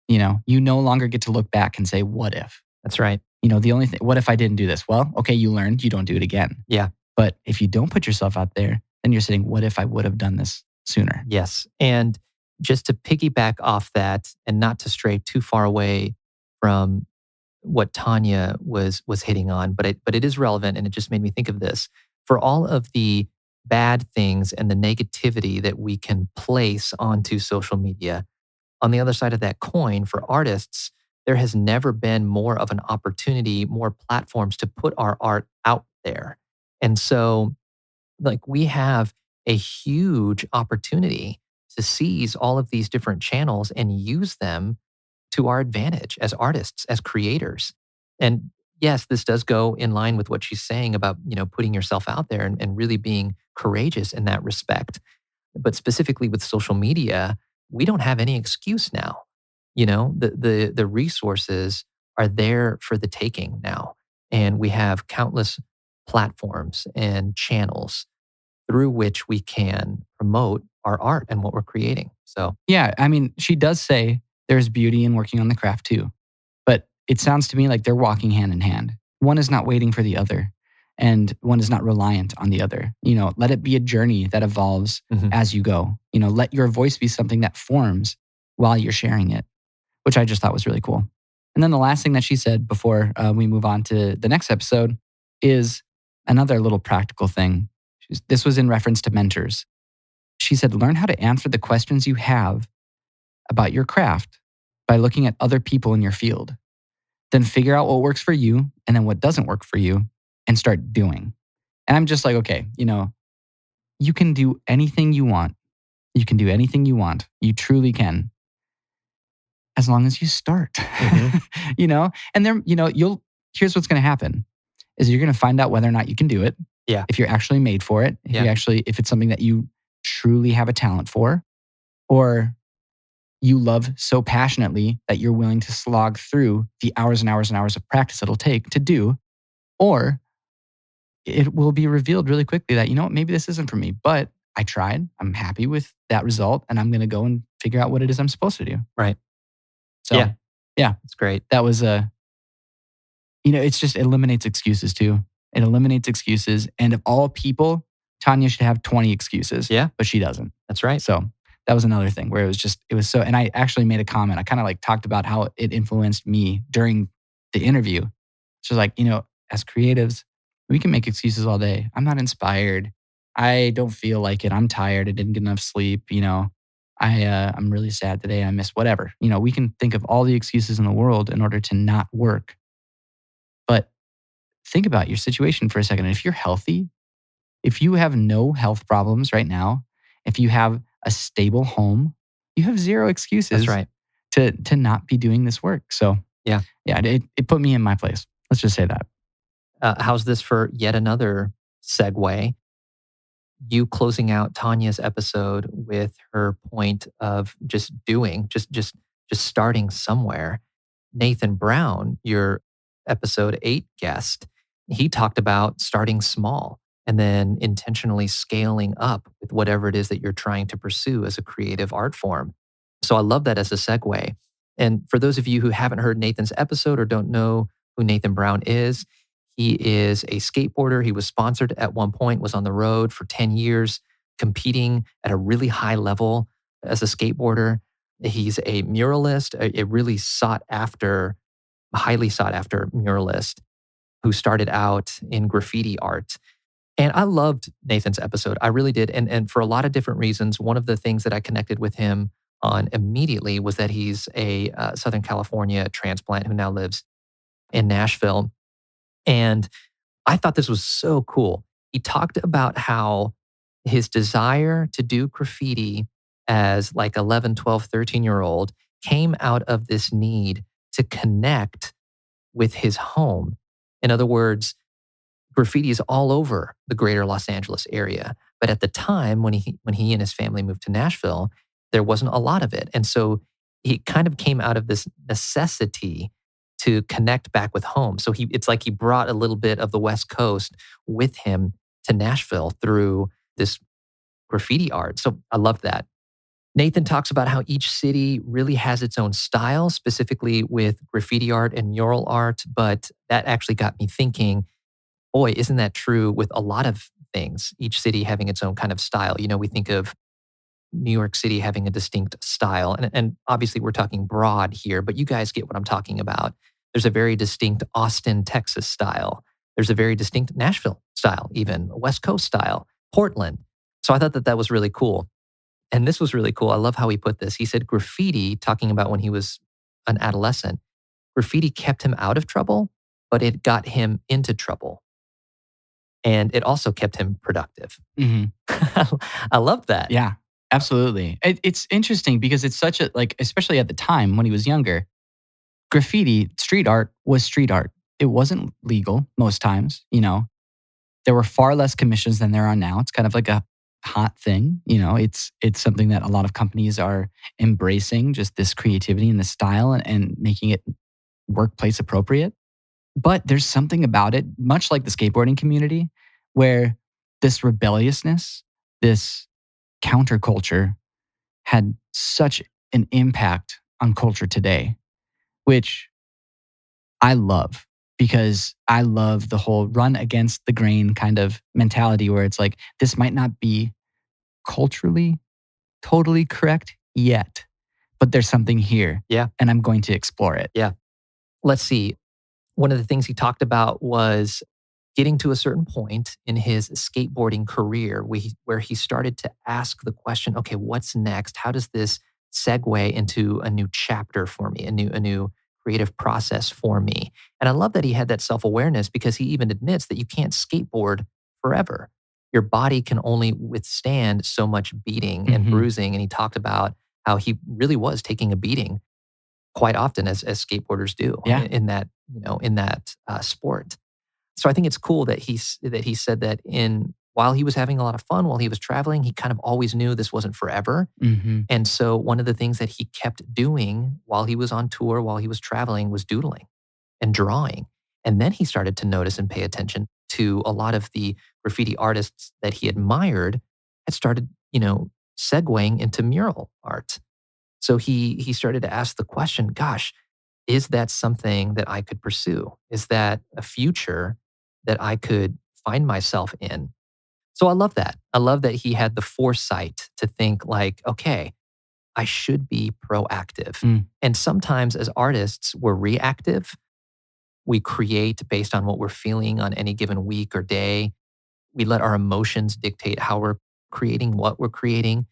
You no longer get to look back and say, what if? That's right. The only thing, what if I didn't do this? Well, okay, you learned, you don't do it again. Yeah. But if you don't put yourself out there, then you're saying, what if I would have done this sooner? Yes. And just to piggyback off that and not to stray too far away from what Tanya was hitting on, but it is relevant and it just made me think of this. For all of the bad things and the negativity that we can place onto social media, on the other side of that coin, for artists, there has never been more of an opportunity, more platforms to put our art out there. And so, we have a huge opportunity to seize all of these different channels and use them to our advantage as artists, as creators. And yes, this does go in line with what she's saying about, putting yourself out there and really being courageous in that respect. But specifically with social media, we don't have any excuse now. The resources are there for the taking now. And we have countless platforms and channels through which we can promote our art and what we're creating. So, yeah, she does say there's beauty in working on the craft too. But it sounds to me like they're walking hand in hand. One is not waiting for the other, and one is not reliant on the other. Let it be a journey that evolves as you go. Let your voice be something that forms while you're sharing it, which I just thought was really cool. And then the last thing that she said before we move on to the next episode is another little practical thing. This was in reference to mentors. She said, learn how to answer the questions you have about your craft by looking at other people in your field. Then figure out what works for you and then what doesn't work for you and start doing. And I'm just like, okay, you can do anything you want. You can do anything you want. You truly can. As long as you start, and then, here's what's going to happen is you're going to find out whether or not you can do it. Yeah. If you're actually made for it, if it's something that you truly have a talent for, or you love so passionately that you're willing to slog through the hours and hours and hours of practice it'll take to do, or it will be revealed really quickly that, maybe this isn't for me, but I tried, I'm happy with that result, and I'm going to go and figure out what it is I'm supposed to do. Right. So, yeah, it's great. That was it's just, it eliminates excuses too. It eliminates excuses. And of all people, Tanya should have 20 excuses. Yeah. But she doesn't. That's right. So that was another thing where it was so, and I actually made a comment. I kind of talked about how it influenced me during the interview. So as creatives, we can make excuses all day. I'm not inspired. I don't feel like it. I'm tired. I didn't get enough sleep. I'm really sad today. I missed whatever. We can think of all the excuses in the world in order to not work. But think about your situation for a second. If you're healthy, if you have no health problems right now, if you have a stable home, you have zero excuses. That's right. To not be doing this work. So yeah, it put me in my place. Let's just say that. How's this for yet another segue? You closing out Tanya's episode with her point of just doing, just starting somewhere. Nathan Brown, your episode 8 guest, he talked about starting small and then intentionally scaling up with whatever it is that you're trying to pursue as a creative art form. So I love that as a segue. And for those of you who haven't heard Nathan's episode or don't know who Nathan Brown is, he is a skateboarder. He was sponsored at one point, was on the road for 10 years, competing at a really high level as a skateboarder. He's a muralist, a really highly sought after muralist who started out in graffiti art. And I loved Nathan's episode. I really did. And for a lot of different reasons. One of the things that I connected with him on immediately was that he's a Southern California transplant who now lives in Nashville. And I thought this was so cool. He talked about how his desire to do graffiti as like 11, 12, 13-year-old came out of this need to connect with his home. In other words, graffiti is all over the greater Los Angeles area. But at the time when he and his family moved to Nashville, there wasn't a lot of it. And so he kind of came out of this necessity to connect back with home. So it's like he brought a little bit of the West Coast with him to Nashville through this graffiti art. So I love that. Nathan talks about how each city really has its own style, specifically with graffiti art and mural art. But that actually got me thinking, boy, isn't that true with a lot of things? Each city having its own kind of style. We think of New York City having a distinct style. And obviously, we're talking broad here, but you guys get what I'm talking about. There's a very distinct Austin, Texas style. There's a very distinct Nashville style, even West Coast style, Portland. So I thought that was really cool. And this was really cool. I love how he put this. He said graffiti, talking about when he was an adolescent, graffiti kept him out of trouble, but it got him into trouble. And it also kept him productive. Mhm. I love that. Yeah, absolutely. It's interesting because it's such a, like, especially at the time when he was younger, graffiti, street art was street art. It wasn't legal most times, There were far less commissions than there are now. It's kind of like a hot thing, It's something that a lot of companies are embracing, just this creativity and the style and making it workplace appropriate. But there's something about it, much like the skateboarding community, where this rebelliousness, this counterculture had such an impact on culture today, which I love because I love the whole run against the grain kind of mentality where it's like, this might not be culturally totally correct yet, but there's something here Yeah. and I'm going to explore it. Yeah. Let's see. One of the things he talked about was getting to a certain point in his skateboarding career where he started to ask the question, okay, what's next? How does this segue into a new chapter for me, a new creative process for me? And I love that he had that self-awareness because he even admits that you can't skateboard forever. Your body can only withstand so much beating and Mhm. bruising. And he talked about how he really was taking a beating quite often as skateboarders do Yeah. in that sport. So I think it's cool that he said that while he was having a lot of fun, while he was traveling, he kind of always knew this wasn't forever. Mhm. And so one of the things that he kept doing while he was on tour, while he was traveling, was doodling and drawing. And then he started to notice and pay attention to a lot of the graffiti artists that he admired had started, segueing into mural art. So he started to ask the question, gosh, is that something that I could pursue? Is that a future that I could find myself in? So I love that. I love that he had the foresight to think like, okay, I should be proactive. Mm. And sometimes as artists, we're reactive. We create based on what we're feeling on any given week or day. We let our emotions dictate how we're creating what we're creating.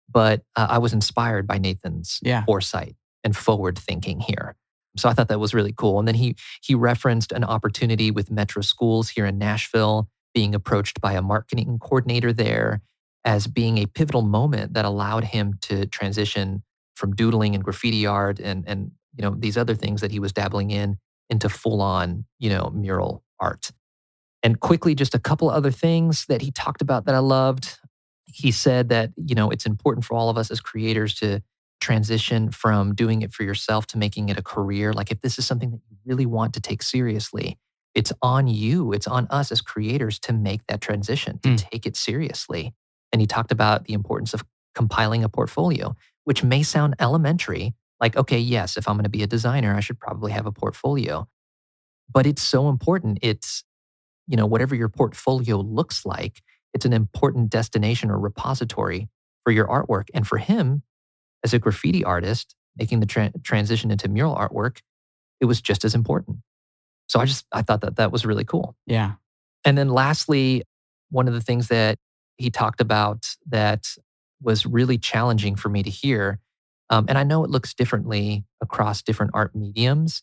But I was inspired by Nathan's Yeah. foresight and forward thinking here. So I thought that was really cool. And then he referenced an opportunity with Metro Schools here in Nashville, being approached by a marketing coordinator there as being a pivotal moment that allowed him to transition from doodling and graffiti art and these other things that he was dabbling in into full on mural art. And quickly, just a couple other things that he talked about that I loved. He said that, it's important for all of us as creators to transition from doing it for yourself to making it a career. Like if this is something that you really want to take seriously, it's on you. It's on us as creators to make that transition, to take it seriously. And he talked about the importance of compiling a portfolio, which may sound elementary. Like, okay, yes, if I'm going to be a designer, I should probably have a portfolio. But it's so important. It's, whatever your portfolio looks like, it's an important destination or repository for your artwork. And for him, as a graffiti artist, making the transition into mural artwork, it was just as important. So I thought that was really cool. Yeah. And then lastly, one of the things that he talked about that was really challenging for me to hear And I know it looks differently across different art mediums,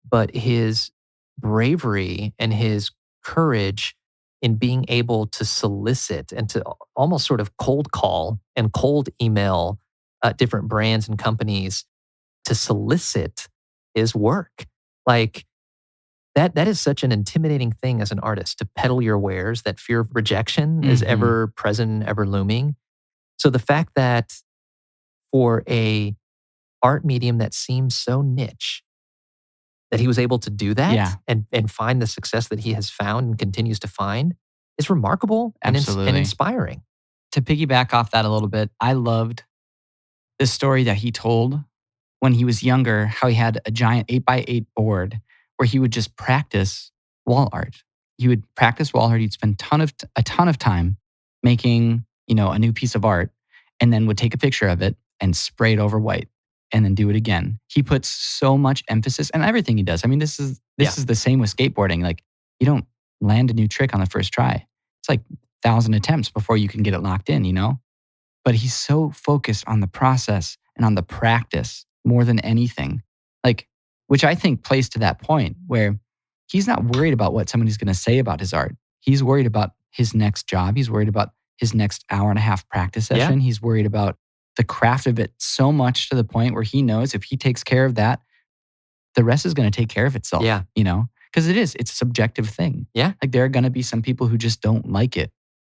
but his bravery and his courage in being able to solicit and to almost sort of cold call and cold email different brands and companies to solicit his work. Like that is such an intimidating thing as an artist to peddle your wares. That fear of rejection is Mhm. ever present, ever looming. So the fact that for a art medium that seems so niche, that he was able to do that Yeah, and find the success that he has found and continues to find is remarkable and absolutely. inspiring. To piggyback off that a little bit, I loved the story that he told when he was younger, how he had a giant 8x8 board where he would just practice wall art. He would practice wall art. He'd spend a ton of time making, a new piece of art, and then would take a picture of it and spray it over white and then do it again. He puts so much emphasis on everything he does. I mean, Yeah. this is the same with skateboarding. Like, you don't land a new trick on the first try. It's like 1,000 attempts before you can get it locked in. But he's so focused on the process and on the practice more than anything. Like, which I think plays to that point where he's not worried about what somebody's going to say about his art. He's worried about his next job. He's worried about his next hour and a half practice Yeah. session. He's worried about the craft of it so much to the point where he knows if he takes care of that, the rest is going to take care of Yeah. itself. Because it's a subjective thing. Yeah. Like, there are going to be some people who just don't like it.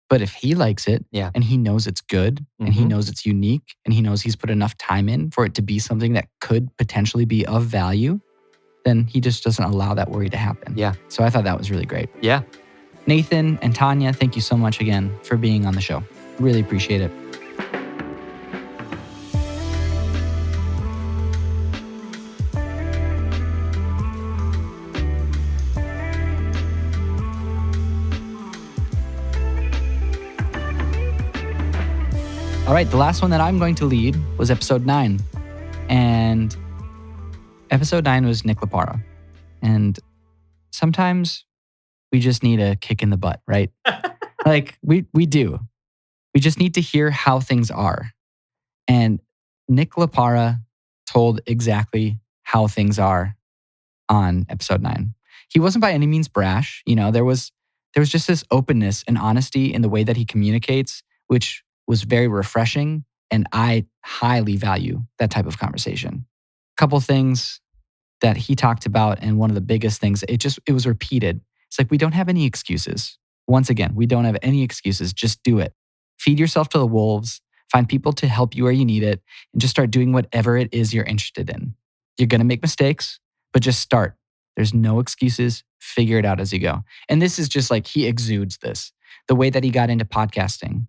But if he likes it Yeah. and he knows it's good and he Mhm. knows it's unique and he knows he's put enough time in for it to be something that could potentially be of value, then he just doesn't allow that worry to happen. Yeah. So I thought that was really great. Yeah. Nathan and Tanya, thank you so much again for being on the show. Really appreciate it. All right, the last one that I'm going to lead was episode 9. And episode 9 was Nick Lapara. And sometimes we just need a kick in the butt, right? Like, we do. We just need to hear how things are. And Nick Lapara told exactly how things are on episode 9. He wasn't by any means brash. There was just this openness and honesty in the way that he communicates, which was very refreshing. And I highly value that type of conversation. A couple things that he talked about, and one of the biggest things, it was repeated. It's like, we don't have any excuses. Once again, we don't have any excuses. Just do it. Feed yourself to the wolves, find people to help you where you need it, and just start doing whatever it is you're interested in. You're going to make mistakes, but just start. There's no excuses. Figure it out as you go. And this is just like, he exudes this. The way that he got into podcasting,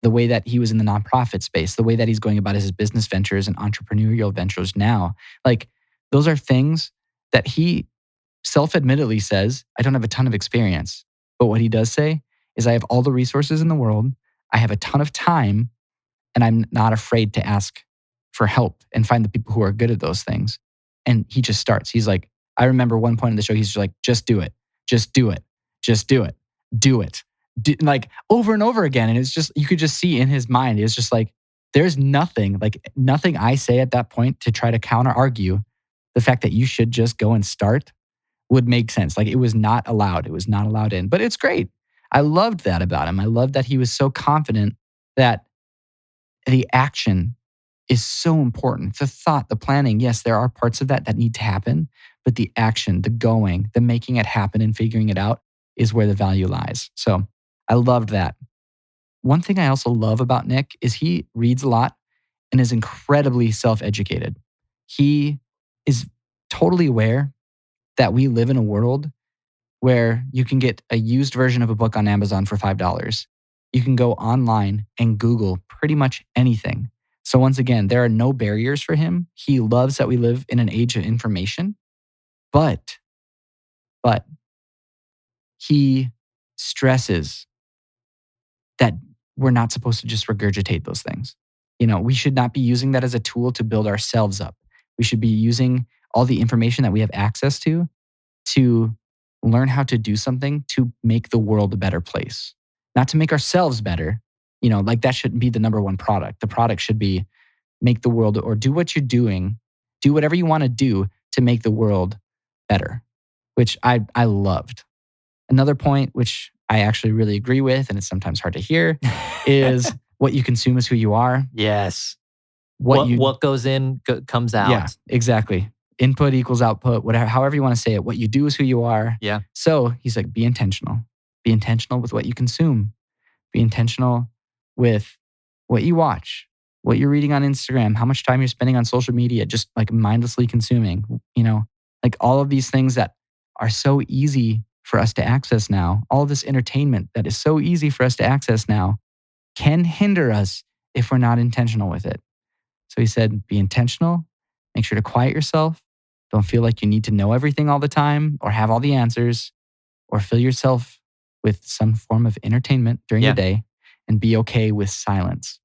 the way that he was in the nonprofit space, the way that he's going about his business ventures and entrepreneurial ventures now. Like, those are things that he self-admittedly says, I don't have a ton of experience. But what he does say is, I have all the resources in the world. I have a ton of time, and I'm not afraid to ask for help and find the people who are good at those things. And he just starts. He's like, I remember one point in the show, he's just like, just do it. Just do it. Just do it. Do it. Like, over and over again. And it's just, you could just see in his mind, it's just like, there's nothing I say at that point to try to counter argue the fact that you should just go and start would make sense. Like, it was not allowed. It was not allowed in. But it's great. I loved that about him. I loved that he was so confident that the action is so important. The thought, the planning, yes, there are parts of that need to happen, but the action, the going, the making it happen and figuring it out is where the value lies. So I loved that. One thing I also love about Nick is he reads a lot and is incredibly self-educated. He is totally aware that we live in a world where you can get a used version of a book on Amazon for $5. You can go online and Google pretty much anything. So once again, there are no barriers for him. He loves that we live in an age of information, but he stresses that we're not supposed to just regurgitate those things. We should not be using that as a tool to build ourselves up. We should be using all the information that we have access to learn how to do something to make the world a better place, not to make ourselves better. Like, that shouldn't be the number one product. The product should be make the world, or do what you're doing, do whatever you want to do to make the world better, which I loved. Another point, which I actually really agree with, and it's sometimes hard to hear, is what you consume is who you are. Yes. What you, What goes in comes out. yeah, exactly. Input equals output, whatever, however you want to say it. What you do is who you are. Yeah. So he's like, be intentional. Be intentional with what you consume. Be intentional with what you watch, what you're reading on Instagram, how much time you're spending on social media, just like mindlessly consuming, like all of these things that are so easy for us to access now, all this entertainment that is so easy for us to access now can hinder us if we're not intentional with it. So he said, be intentional, make sure to quiet yourself. Don't feel like you need to know everything all the time or have all the answers, or fill yourself with some form of entertainment during the day, and be okay with silence.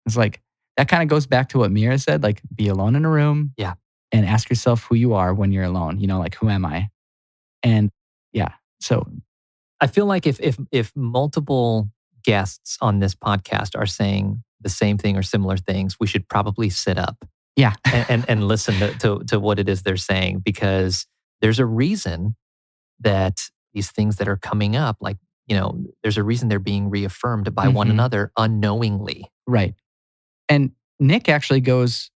It's like, that kind of goes back to what Mira said, like be alone in a room and ask yourself who you are when you're alone, like, who am I? And so I feel like if multiple guests on this podcast are saying the same thing or similar things, we should probably sit up and listen to what it is they're saying, because there's a reason that these things that are coming up, like, there's a reason they're being reaffirmed by one another unknowingly. Right. And Nick actually goes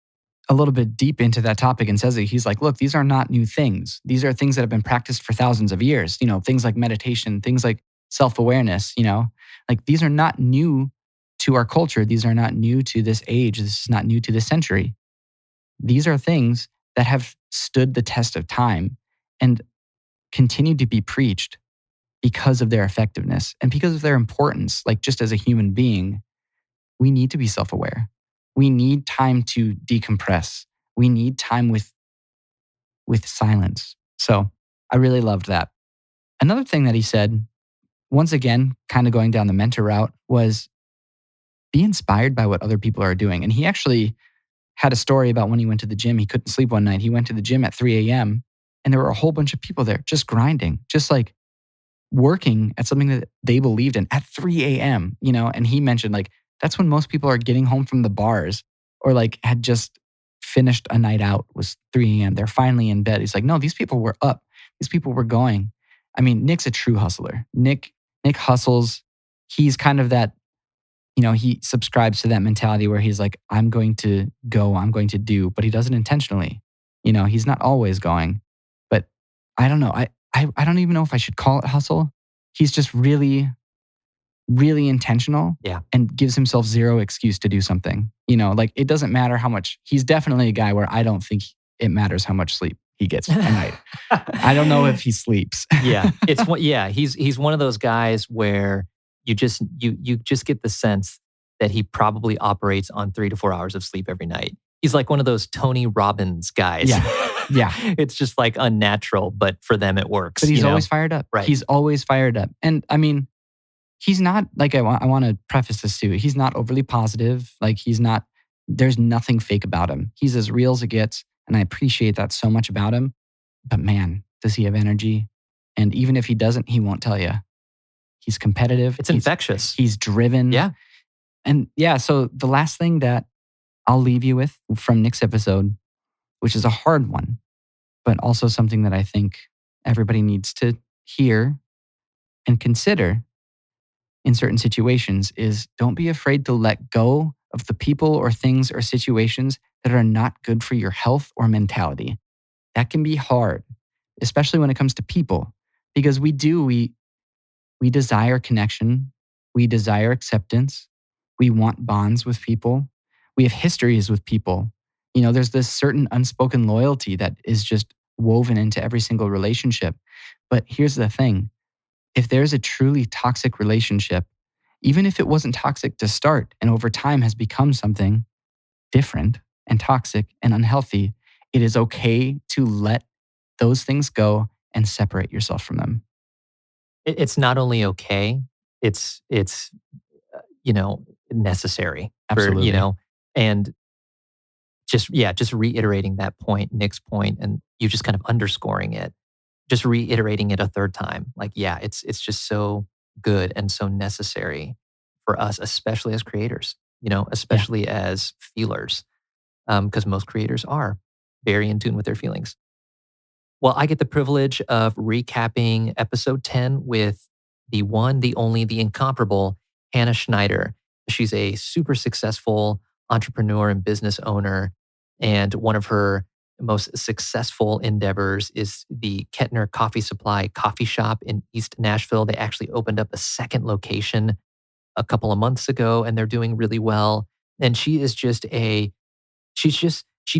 a little bit deep into that topic and says that he's like, look, these are not new things. These are things that have been practiced for thousands of years, things like meditation, things like self-awareness, like these are not new to our culture. These are not new to this age. This is not new to this century. These are things that have stood the test of time and continue to be preached because of their effectiveness and because of their importance. Like, just as a human being, we need to be self-aware. We need time to decompress. We need time with silence. So I really loved that. Another thing that he said, once again, kind of going down the mentor route, was be inspired by what other people are doing. And he actually had a story about when he went to the gym. He couldn't sleep one night. He went to the gym at 3 a.m. and there were a whole bunch of people there just grinding, just like working at something that they believed in at 3 a.m., and he mentioned, like, that's when most people are getting home from the bars, or like had just finished a night out, was 3 a.m. They're finally in bed. He's like, no, these people were up. These people were going. I mean, Nick's a true hustler. Nick hustles. He's kind of that, he subscribes to that mentality where he's like, I'm going to go, I'm going to do, but he does it intentionally. He's not always going, but I don't know. I don't even know if I should call it hustle. He's just really, really intentional and gives himself zero excuse to do something. Like, it doesn't matter how much. He's definitely a guy where I don't think it matters how much sleep he gets a night. I don't know if he sleeps. He's one of those guys where you just get the sense that he probably operates on 3 to 4 hours of sleep every night. He's like one of those Tony Robbins guys. Yeah. It's just like unnatural, but for them it works. But he's always fired up. Right. He's always fired up. And I mean, he's not, like, I want to preface this too. He's not overly positive. Like, there's nothing fake about him. He's as real as it gets. And I appreciate that so much about him. But man, does he have energy? And even if he doesn't, he won't tell you. He's competitive. It's infectious. He's driven. Yeah. And so the last thing that I'll leave you with from Nick's episode, which is a hard one, but also something that I think everybody needs to hear and consider in certain situations, is don't be afraid to let go of the people or things or situations that are not good for your health or mentality. That can be hard, especially when it comes to people, because we desire connection. We desire acceptance. We want bonds with people. We have histories with people. There's this certain unspoken loyalty that is just woven into every single relationship. But here's the thing. If there's a truly toxic relationship, even if it wasn't toxic to start and over time has become something different and toxic and unhealthy, it is okay to let those things go and separate yourself from them. It's not only okay, it's necessary. Absolutely. And just reiterating that point, Nick's point, and you just kind of underscoring it, just reiterating it a third time. Like, it's just so good and so necessary for us, especially as creators, especially as feelers. because most creators are very in tune with their feelings. Well, I get the privilege of recapping episode 10 with the one, the only, the incomparable Hannah Schneider. She's a super successful entrepreneur and business owner. And one of her most successful endeavors is the Kettner Coffee Supply coffee shop in East Nashville. They actually opened up a second location a couple of months ago, and they're doing really well. And she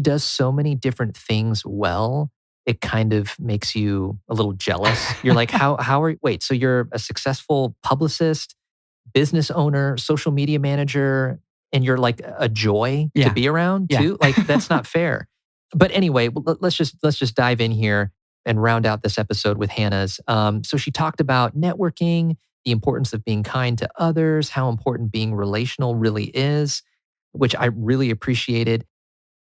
does so many different things well. It kind of makes you a little jealous. You're like, wait, so you're a successful publicist, business owner, social media manager, and you're like a joy to Yeah. be around Yeah. too? Like that's not fair. But anyway, let's just dive in here and round out this episode with Hannah's. So she talked about networking, the importance of being kind to others, how important being relational really is, which I really appreciated.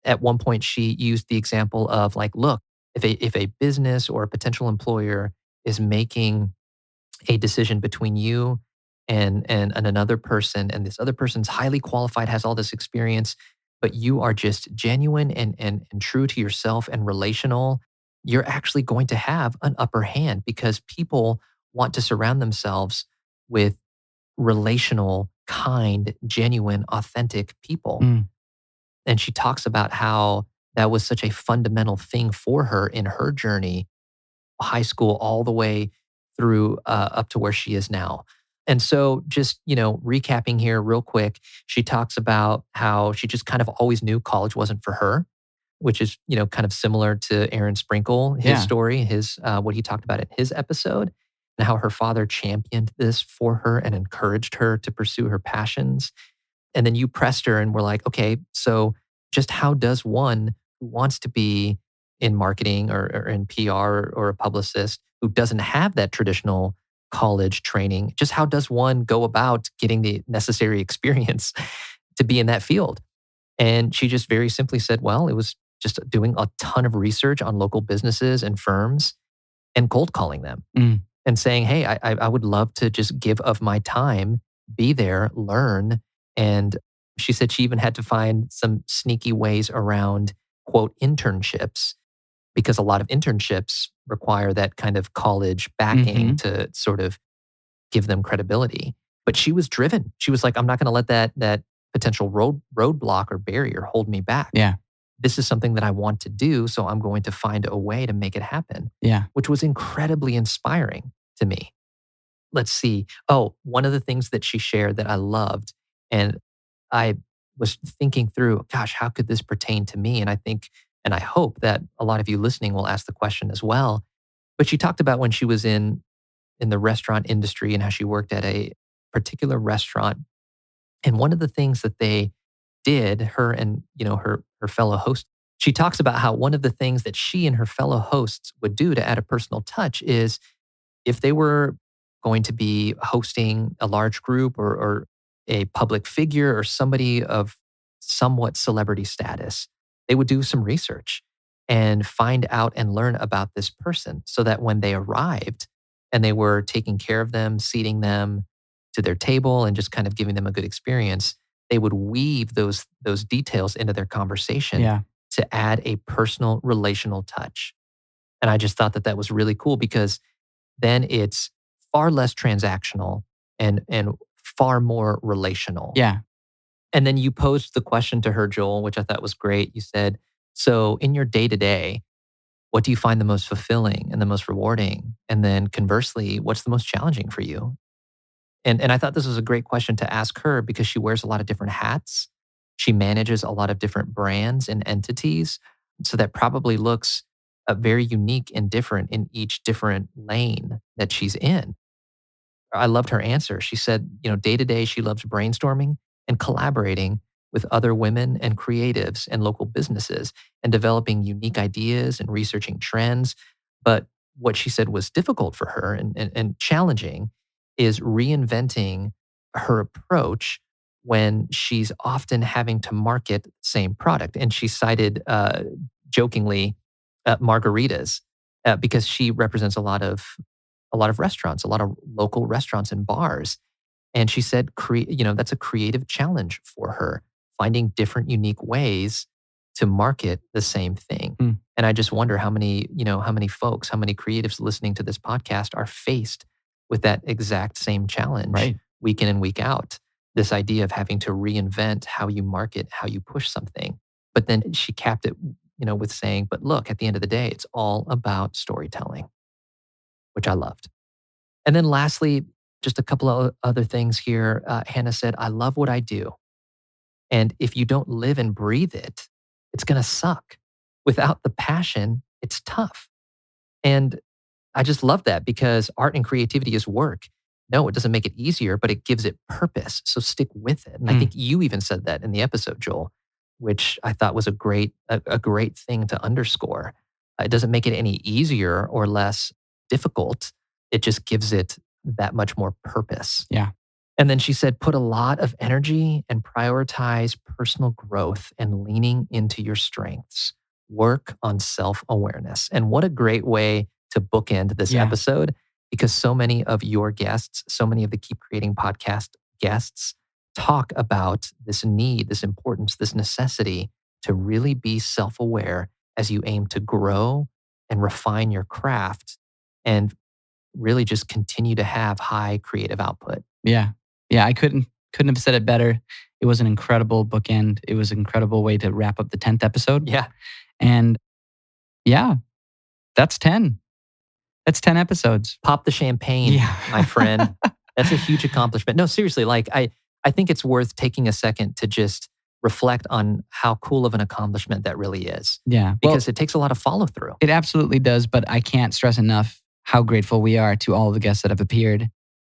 At one point, she used the example of like, look, if a business or a potential employer is making a decision between you and another person, and this other person's highly qualified, has all this experience, but you are just genuine and true to yourself and relational, you're actually going to have an upper hand because people want to surround themselves with relational, kind, genuine, authentic people. Mm. And she talks about how that was such a fundamental thing for her in her journey, high school, all the way through up to where she is now. And so, just, recapping here real quick, she talks about how she just kind of always knew college wasn't for her, which is, kind of similar to Aaron Sprinkle, his Yeah. story, his what he talked about in his episode, and how her father championed this for her and encouraged her to pursue her passions. And then you pressed her and were like, okay, so just how does one who wants to be in marketing or in PR or a publicist who doesn't have that traditional college training, just how does one go about getting the necessary experience to be in that field? And she just very simply said, well, it was just doing a ton of research on local businesses and firms and cold calling them Mm. and saying, hey, I would love to just give of my time, be there, learn. And she said she even had to find some sneaky ways around, quote, internships, because a lot of internships require that kind of college backing Mhm. to sort of give them credibility. But she was driven. She was like, I'm not going to let that potential roadblock or barrier hold me back. Yeah. This is something that I want to do, so I'm going to find a way to make it happen, Yeah. which was incredibly inspiring to me. Let's see. Oh, one of the things that she shared that I loved, and I was thinking through, gosh, how could this pertain to me? And I think, and I hope that a lot of you listening will ask the question as well. But she talked about when she was in the restaurant industry and how she worked at a particular restaurant. And one of the things that they did, her and her fellow host, she talks about how one of the things that she and her fellow hosts would do to add a personal touch is if they were going to be hosting a large group or a public figure or somebody of somewhat celebrity status, they would do some research and find out and learn about this person so that when they arrived and they were taking care of them, seating them to their table and just kind of giving them a good experience, they would weave those details into their conversation Yeah. to add a personal relational touch. And I just thought that that was really cool because then it's far less transactional and far more relational. Yeah. And then you posed the question to her, Joel, which I thought was great. You said, so in your day to day, what do you find the most fulfilling and the most rewarding? And then conversely, what's the most challenging for you? And I thought this was a great question to ask her because she wears a lot of different hats. She manages a lot of different brands and entities. So that probably looks very unique and different in each different lane that she's in. I loved her answer. She said, day to day, she loves brainstorming and collaborating with other women and creatives and local businesses and developing unique ideas and researching trends. But what she said was difficult for her and challenging is reinventing her approach when she's often having to market the same product. And she cited jokingly margaritas because she represents a lot of restaurants, a lot of local restaurants and bars. And she said, that's a creative challenge for her, finding different, unique ways to market the same thing. Hmm. And I just wonder how many folks, how many creatives listening to this podcast are faced with that exact same challenge Right. week in and week out. This idea of having to reinvent how you market, how you push something. But then she capped it, with saying, but look, at the end of the day, it's all about storytelling, which I loved. And then lastly, just a couple of other things here. Hannah said, I love what I do. And if you don't live and breathe it, it's going to suck. Without the passion, it's tough. And I just love that because art and creativity is work. No, it doesn't make it easier, but it gives it purpose. So stick with it. And I think you even said that in the episode, Joel, which I thought was a great thing to underscore. It doesn't make it any easier or less difficult. It just gives it that much more purpose. Yeah. And then she said, put a lot of energy and prioritize personal growth and leaning into your strengths. Work on self-awareness. And what a great way to bookend this episode, because so many of your guests, so many of the Keep Creating podcast guests talk about this need, this importance, this necessity to really be self-aware as you aim to grow and refine your craft and really just continue to have high creative output. Yeah. Yeah. I couldn't have said it better. It was an incredible bookend. It was an incredible way to wrap up the 10th episode. Yeah. And yeah, that's 10. That's 10 episodes. Pop the champagne, my friend. That's a huge accomplishment. No, seriously, I think it's worth taking a second to just reflect on how cool of an accomplishment that really is. Yeah. Because it takes a lot of follow through. It absolutely does, but I can't stress enough how grateful we are to all the guests that have appeared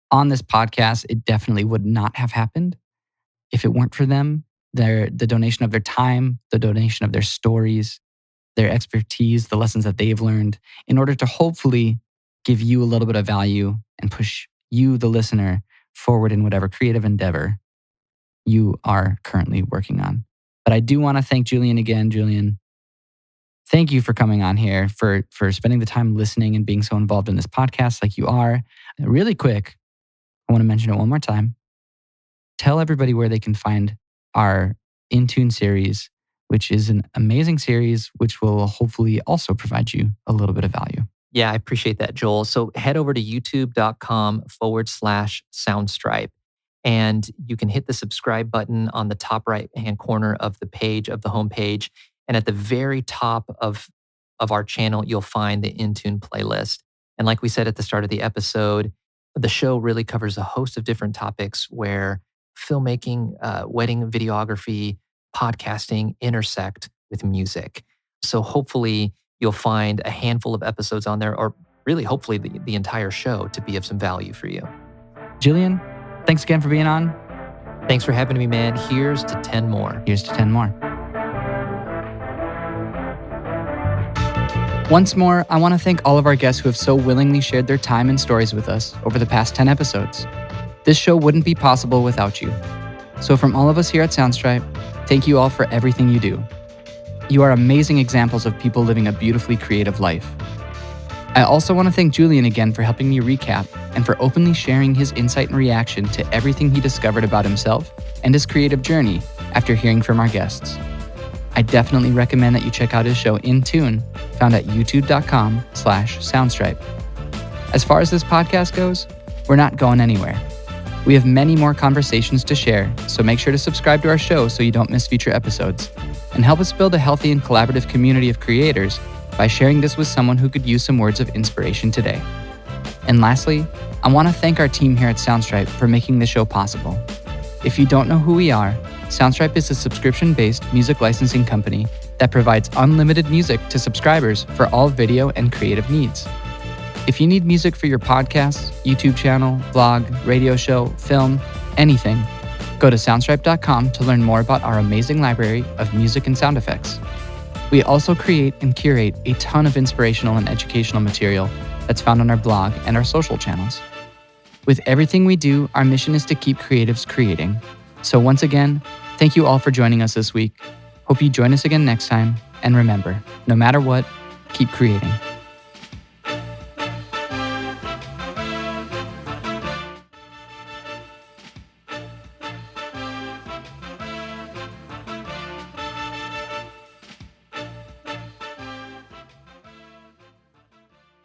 on this podcast. It definitely would not have happened if it weren't for them. The donation of their time, the donation of their stories, their expertise, the lessons that they've learned in order to hopefully give you a little bit of value and push you, the listener, forward in whatever creative endeavor you are currently working on. But I do want to thank Julian again. Julian, thank you for coming on here, for spending the time listening and being so involved in this podcast like you are. And really quick, I want to mention it one more time. Tell everybody where they can find our In Tune series, which is an amazing series, which will hopefully also provide you a little bit of value. Yeah, I appreciate that, Joel. So head over to youtube.com/Soundstripe. And you can hit the subscribe button on the top right-hand corner of the page, of the homepage. And at the very top of our channel, you'll find the In Tune playlist. And like we said at the start of the episode, the show really covers a host of different topics where filmmaking, wedding videography, podcasting intersect with music. So hopefully you'll find a handful of episodes on there, or really hopefully the entire show, to be of some value for you. Julian, thanks again for being on. Thanks for having me, man. Here's to 10 more. Here's to 10 more. Once more, I want to thank all of our guests who have so willingly shared their time and stories with us over the past 10 episodes. This show wouldn't be possible without you. So from all of us here at Soundstripe, thank you all for everything you do. You are amazing examples of people living a beautifully creative life. I also want to thank Julian again for helping me recap and for openly sharing his insight and reaction to everything he discovered about himself and his creative journey after hearing from our guests. I definitely recommend that you check out his show In Tune, found at youtube.com/Soundstripe. As far as this podcast goes, we're not going anywhere. We have many more conversations to share, so make sure to subscribe to our show so you don't miss future episodes, and help us build a healthy and collaborative community of creators by sharing this with someone who could use some words of inspiration today. And lastly, I want to thank our team here at Soundstripe for making this show possible. If you don't know who we are, Soundstripe is a subscription-based music licensing company that provides unlimited music to subscribers for all video and creative needs. If you need music for your podcast, YouTube channel, blog, radio show, film, anything, go to soundstripe.com to learn more about our amazing library of music and sound effects. We also create and curate a ton of inspirational and educational material that's found on our blog and our social channels. With everything we do, our mission is to keep creatives creating. So once again, thank you all for joining us this week. Hope you join us again next time. And remember, no matter what, keep creating.